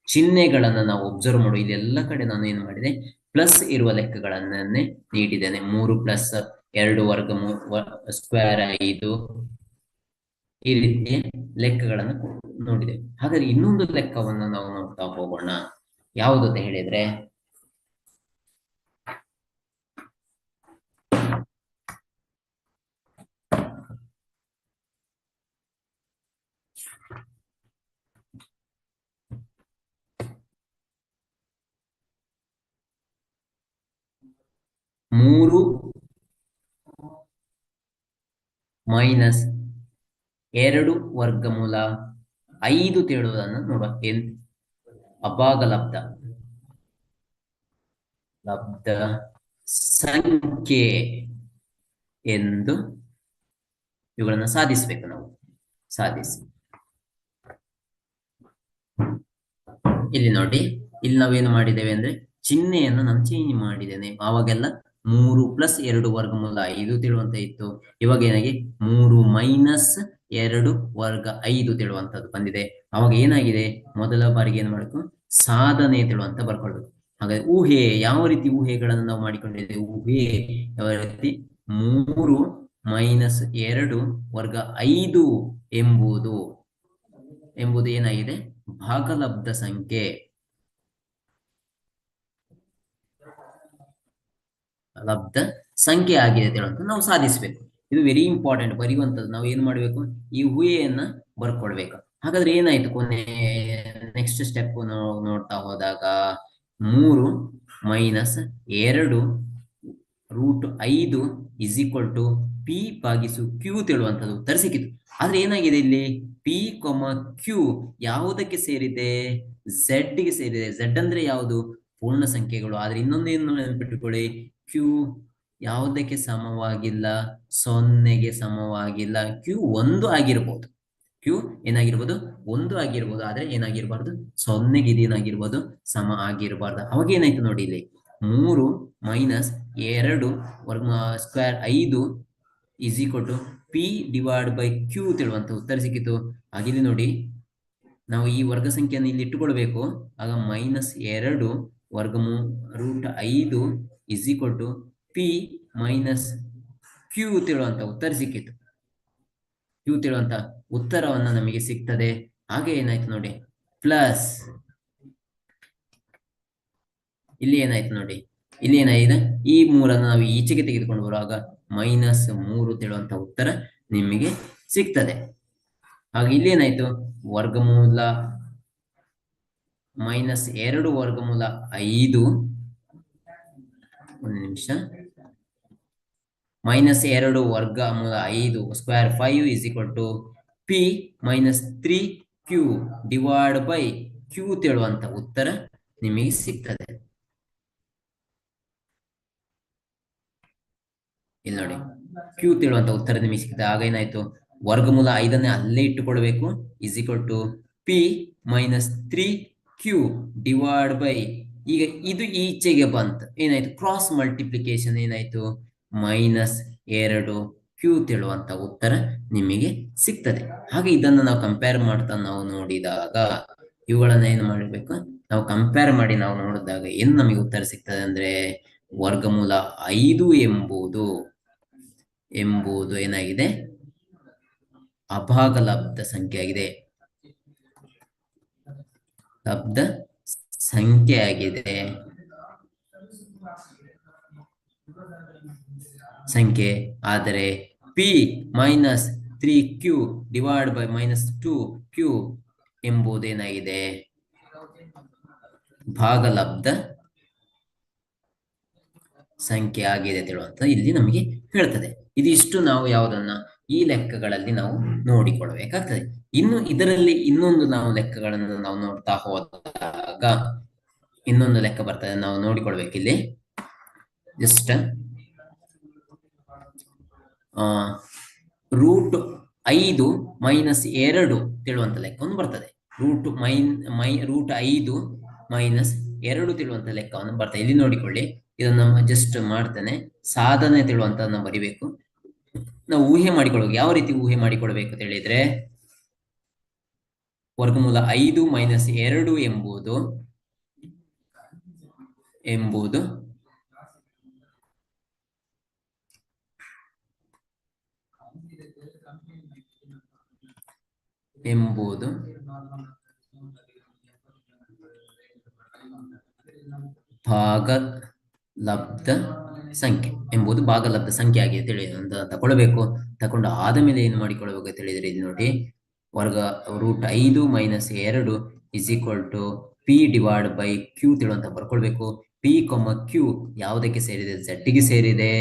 [SPEAKER 1] ಚಿಹ್ನೆಗಳನ್ನ ನಾವು ಒಬ್ಸರ್ವ್ ಮಾಡುವ. ಇಲ್ಲಿ ಎಲ್ಲ ಕಡೆ ನಾನು ಏನು ಮಾಡಿದೆ? ಪ್ಲಸ್ ಇರುವ ಲೆಕ್ಕಗಳನ್ನೇ ನೀಡಿದ್ದೇನೆ. 3 ಪ್ಲಸ್ 2 ವರ್ಗ ಸ್ಕ್ವೇರ್ 5 ಈ ರೀತಿಯ ಲೆಕ್ಕಗಳನ್ನು ನೋಡಿದೆ. ಹಾಗಾದ್ರೆ ಇನ್ನೊಂದು ಲೆಕ್ಕವನ್ನು ನಾವು ನೋಡ್ತಾ ಹೋಗೋಣ. ಯಾವುದು ಅಂತ ಹೇಳಿದ್ರೆ, ಮೂರು ಮೈನಸ್ 2 ವರ್ಗಮೂಲ 5 ತಿಳುವುದನ್ನು ನೋಡುವ. ಅಭಾಗಲಬ್ಧ ಸಂಖ್ಯೆ ಎಂದು ಇವುಗಳನ್ನು ಸಾಧಿಸಬೇಕು. ನಾವು ಸಾಧಿಸಿ. ಇಲ್ಲಿ ನೋಡಿ, ಇಲ್ಲಿ ನಾವೇನು ಮಾಡಿದ್ದೇವೆ ಅಂದ್ರೆ ಚಿಹ್ನೆಯನ್ನು ನಾನು ಚೇಂಜ್ ಮಾಡಿದ್ದೇನೆ. ಆವಾಗೆಲ್ಲ 3 ಪ್ಲಸ್ 2 ವರ್ಗಮೂಲ 5 ತಿಳುವಂತ ಇತ್ತು. ಇವಾಗ ಏನಾಗಿ 3 ಮೈನಸ್ 2 ವರ್ಗ 5 ತಿಳುವಂತದ್ದು ಬಂದಿದೆ. ಅವಾಗ ಏನಾಗಿದೆ? ಮೊದಲ ಬಾರಿಗೆ ಏನ್ ಮಾಡಬೇಕು? ಸಾಧನೆ ತಿಳುವಂತ ಬರ್ಕೊಳ್ಬೇಕು. ಹಾಗಾದ್ರೆ ಊಹೆ, ಯಾವ ರೀತಿ ಊಹೆಗಳನ್ನು ನಾವು ಮಾಡಿಕೊಂಡಿದ್ದೇವೆ? ಊಹೆ ಯಾವ ರೀತಿ? 3 ಮೈನಸ್ 2 ವರ್ಗ 5 ಎಂಬುದು ಏನಾಗಿದೆ? ಭಾಗಲಬ್ಧ ಸಂಖ್ಯೆ. ಲಬ್ಧ ಸಂಖ್ಯೆ ಆಗಿದೆ ಹೇಳುವಂತ ನಾವು ಸಾಧಿಸಬೇಕು. ಇದು ವೆರಿ ಇಂಪಾರ್ಟೆಂಟ್ ಬರೆಯುವಂಥದ್ದು. ನಾವು ಏನು ಮಾಡಬೇಕು, ಈ ಊಹೆಯನ್ನ ಬರ್ಕೊಳ್ಬೇಕು. ಹಾಗಾದ್ರೆ ಏನಾಯ್ತು ಕೊನೆ ನೆಕ್ಸ್ಟ್ ಸ್ಟೆಪ್ ನೋಡ್ತಾ ಹೋದಾಗ 3 - 2 √5 ಇಸ್ ಈಕ್ವಲ್ ಟು ಪಿ ಭಾಗಿಸು ಕ್ಯೂ ತಿಳುವಂಥದ್ದು ಉತ್ತರ ಸಿಕ್ಕಿತು. ಆದ್ರೆ ಏನಾಗಿದೆ ಇಲ್ಲಿ ಪಿ ಕ್ಯೂ ಯಾವುದಕ್ಕೆ ಸೇರಿದೆ, ಝೆಡ್ಗೆ ಸೇರಿದೆ. ಝೆಡ್ ಅಂದ್ರೆ ಯಾವುದು, ಪೂರ್ಣ ಸಂಖ್ಯೆಗಳು. ಆದ್ರೆ ಇನ್ನೊಂದೇನು ನೆನಪಿಟ್ಟುಕೊಳ್ಳಿ, ಕ್ಯೂ ಯಾವುದಕ್ಕೆ ಸಮವಾಗಿಲ್ಲ, 0ಗೆ ಸಮವಾಗಿಲ್ಲ. ಕ್ಯೂ 1 ಆಗಿರ್ಬೋದು, ಕ್ಯೂ ಏನಾಗಿರ್ಬೋದು 1 ಆಗಿರ್ಬೋದು, ಆದ್ರೆ ಏನಾಗಿರ್ಬಾರ್ದು 0ಗೆ ಇದೇನಾಗಿರ್ಬೋದು ಸಮ ಆಗಿರಬಾರ್ದು. ಅವಾಗ ಏನಾಯ್ತು ನೋಡಿ ಇಲ್ಲಿ 3 - 2 ವರ್ಗ square 5 is equal to P divide by q ತಿಳುವಂತ ಉತ್ತರ ಸಿಕ್ಕಿತು. ಹಾಗಿಲ್ಲಿ ನೋಡಿ ನಾವು ಈ ವರ್ಗ ಸಂಖ್ಯೆಯನ್ನು ಇಲ್ಲಿ ಇಟ್ಟುಕೊಳ್ಬೇಕು. ಆಗ -2 √5 is equal to p minus q ತಿಳುವಂತ ಉತ್ತರ ಸಿಕ್ಕಿತು. ಕ್ಯೂ ತಿಳುವಂತ ಉತ್ತರವನ್ನ ನಮಗೆ ಸಿಗ್ತದೆ. ಹಾಗೆ ಏನಾಯ್ತು ನೋಡಿ ಪ್ಲಸ್ ಇಲ್ಲಿ ಏನಾಯ್ತು ನೋಡಿ, ಇಲ್ಲಿ ಏನಾಗಿದೆ ಈ 3 ನಾವು ಈಚೆಗೆ ತೆಗೆದುಕೊಂಡು ಬರುವಾಗ -3 ತಿಳುವಂತ ಉತ್ತರ ನಿಮಗೆ ಸಿಗ್ತದೆ. ಹಾಗೆ ಇಲ್ಲಿ ಏನಾಯ್ತು ವರ್ಗಮೂಲ -2 ವರ್ಗಮೂಲ 5, ಒಂದು ನಿಮಿಷ, -2 ವರ್ಗಮೂಲ 5 square 5 is equal to p -3q divide by q ತಿಳುವಂತ ಉತ್ತರ ನಿಮಗೆ ಸಿಗ್ತದೆ. ಇಲ್ಲಿ ನೋಡಿ ಕ್ಯೂ ತಿಳುವಂತ ಉತ್ತರ ನಿಮಗೆ ಸಿಗ್ತದೆ. ಆಗ ಏನಾಯ್ತು ವರ್ಗಮೂಲ 5ನ್ನೇ ಅಲ್ಲೇ ಇಟ್ಟುಕೊಳ್ಬೇಕು. Is equal to p -3q divide by, ಈಗ ಇದು ಈಚೆಗೆ ಬಂತು, ಏನಾಯ್ತು ಕ್ರಾಸ್ ಮಲ್ಟಿಪ್ಲಿಕೇಶನ್, ಏನಾಯ್ತು -2q ತಿಳುವಂತ ಉತ್ತರ ನಿಮಗೆ ಸಿಗ್ತದೆ. ಹಾಗೆ ಇದನ್ನು ನಾವು ಕಂಪೇರ್ ಮಾಡ್ತಾ ನಾವು ನೋಡಿದಾಗ ಇವುಗಳನ್ನ ಏನು ಮಾಡಬೇಕು, ನಾವು ಕಂಪೇರ್ ಮಾಡಿ ನಾವು ನೋಡಿದಾಗ ಏನು ನಮಗೆ ಉತ್ತರ ಸಿಗ್ತದೆ ಅಂದ್ರೆ ವರ್ಗಮೂಲ 5 ಎಂಬುದು ಏನಾಗಿದೆ ಅಭಾಗಲಬ್ಧ ಸಂಖ್ಯೆ ಆಗಿದೆ. ಲಬ್ಧ ಸಂಖ್ಯೆ ಆಗಿದೆ ಸಂಖ್ಯೆ. ಆದರೆ P -3q divide by -2q ಎಂಬುದೇನಾಗಿದೆ ಭಾಗಲಬ್ಧ ಸಂಖ್ಯೆ ಆಗಿದೆ ತಿಳುವಂತ ಇಲ್ಲಿ ನಮಗೆ ಹೇಳ್ತದೆ. ಇದಿಷ್ಟು ನಾವು ಯಾವುದನ್ನ ಈ ಲೆಕ್ಕಗಳಲ್ಲಿ ನಾವು ನೋಡಿಕೊಳ್ಳಬೇಕಾಗ್ತದೆ. ಇನ್ನು ಇದರಲ್ಲಿ ಇನ್ನೊಂದು ನಾವು ಲೆಕ್ಕಗಳನ್ನು ನಾವು ನೋಡ್ತಾ ಹೋದಾಗ ಇನ್ನೊಂದು ಲೆಕ್ಕ ಬರ್ತದೆ, ನಾವು ನೋಡಿಕೊಳ್ಬೇಕಿಲ್ಲಿ. ಜಸ್ಟ್ √5 -2 ತಿಳುವಂತ ಲೆಕ್ಕವನ್ನು ಬರ್ತದೆ. √5 -2 ತಿಳುವಂತ ಲೆಕ್ಕವನ್ನು ಬರ್ತದೆ. ಇಲ್ಲಿ ನೋಡಿಕೊಳ್ಳಿ, ಇದನ್ನು ಜಸ್ಟ್ ಮಾಡ್ತೇನೆ. ಸಾಧನೆ ತಿಳುವಂತ ಬರಿಬೇಕು. ನಾವು ಊಹೆ ಮಾಡಿಕೊಳ್ಬೇಕು. ಯಾವ ರೀತಿ ಊಹೆ ಮಾಡಿಕೊಳ್ಬೇಕು ಅಂತ ಹೇಳಿದ್ರೆ ವರ್ಗಮೂಲ 5 - 2 ಎಂಬುದು ಭಾಗಲಬ್ಧ ಸಂಖ್ಯೆ ಎಂಬುದು ಭಾಗಲಬ್ಧ ಸಂಖ್ಯೆ ಆಗಿದೆ ತಿಳಿ ಅಂತ ತಗೊಳ್ಬೇಕು. ತಕೊಂಡು ಆದ ಮೇಲೆ ಏನು ಮಾಡಿಕೊಳ್ಬೇಕು ಅಂತ ಹೇಳಿದ್ರೆ ಇಲ್ಲಿ ನೋಡಿ ವರ್ಗ √5 - 2 is equal to P divide by q ತಿಳುವಂತ ಬರ್ಕೊಳ್ಬೇಕು. ಪಿ ಕ್ಯೂ ಯಾವುದಕ್ಕೆ ಸೇರಿದೆ, ಝಡ್ಗೆ ಸೇರಿದೆ.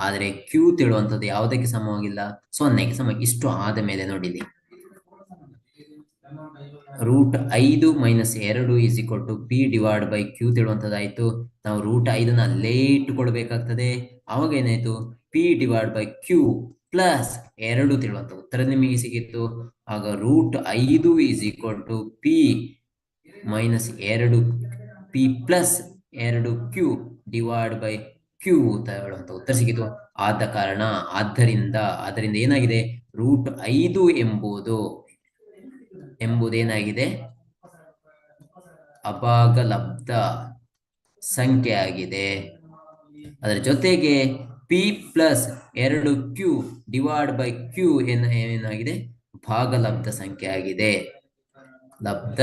[SPEAKER 1] ಆದರೆ ಕ್ಯೂ ತಿಳುವಂಥದ್ದು ಯಾವುದಕ್ಕೆ ಸಮವಾಗಿಲ್ಲ, 0ಗೆ ಸಮ. ಇಷ್ಟು ಆದ ಮೇಲೆ ನೋಡಿಲಿ √5 - 2 is equal to P divide by q ತಿಳುವಂಥದ್ದಾಯ್ತು. ನಾವು √5ನ ಅಲ್ಲೇ ಇಟ್ಟುಕೊಳ್ಬೇಕಾಗ್ತದೆ. ಅವಾಗ ಏನಾಯ್ತು p divide by q plus 2 ತಿಳುವಂತ ಉತ್ತರ ನಿಮಗೆ ಸಿಗಿತ್ತು. ಆಗ √5 is equal to p -2 p plus 2q divide by Q ಹೇಳುವಂತ ಉತ್ತರ ಸಿಗಿತು. ಆದ್ದರಿಂದ ಏನಾಗಿದೆ √5 ಎಂಬುದೇನಾಗಿದೆ ಅಭಾಗಲಬ್ಧ ಸಂಖ್ಯೆ ಆಗಿದೆ. ಅದರ ಜೊತೆಗೆ P plus 2q divide by Q ಏನಾಗಿದೆ ಭಾಗಲಬ್ಧ ಸಂಖ್ಯೆ ಆಗಿದೆ, ಲಬ್ಧ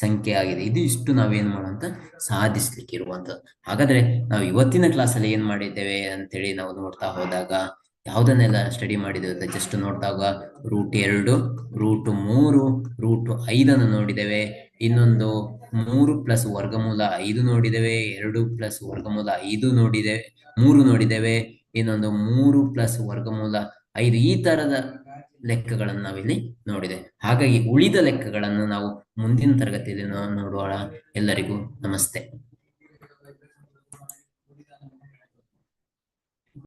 [SPEAKER 1] ಸಂಖ್ಯೆ ಆಗಿದೆ. ಇದು ಇಷ್ಟು ನಾವೇನ್ ಮಾಡುವಂತ ಸಾಧಿಸ್ಲಿಕ್ಕೆ ಇರುವಂತ. ಹಾಗಾದ್ರೆ ನಾವು ಇವತ್ತಿನ ಕ್ಲಾಸಲ್ಲಿ ಏನ್ ಮಾಡಿದ್ದೇವೆ ಅಂತೇಳಿ ನಾವು ನೋಡ್ತಾ ಹೋದಾಗ ಯಾವುದನ್ನೆಲ್ಲ ಸ್ಟಡಿ ಮಾಡಿದ್ದೇವೆ ಜಸ್ಟ್ ನೋಡಿದಾಗ √2, √3, √5 ನೋಡಿದ್ದೇವೆ. ಇನ್ನೊಂದು 3+ವರ್ಗಮೂಲ 5 ನೋಡಿದ್ದೇವೆ. 2+ವರ್ಗಮೂಲ 5 ನೋಡಿದ್ದೇವೆ, 3 ನೋಡಿದ್ದೇವೆ. ಇನ್ನೊಂದು 3+ವರ್ಗಮೂಲ 5 ಈ ತರದ ಲೆಕ್ಕಗಳನ್ನು ನಾವಿಲ್ಲಿ ನೋಡಿದೆ. ಹಾಗಾಗಿ ಉಳಿದ ಲೆಕ್ಕಗಳನ್ನು ನಾವು ಮುಂದಿನ ತರಗತಿಯಲ್ಲಿ ನೋಡೋಣ. ಎಲ್ಲರಿಗೂ ನಮಸ್ತೆ.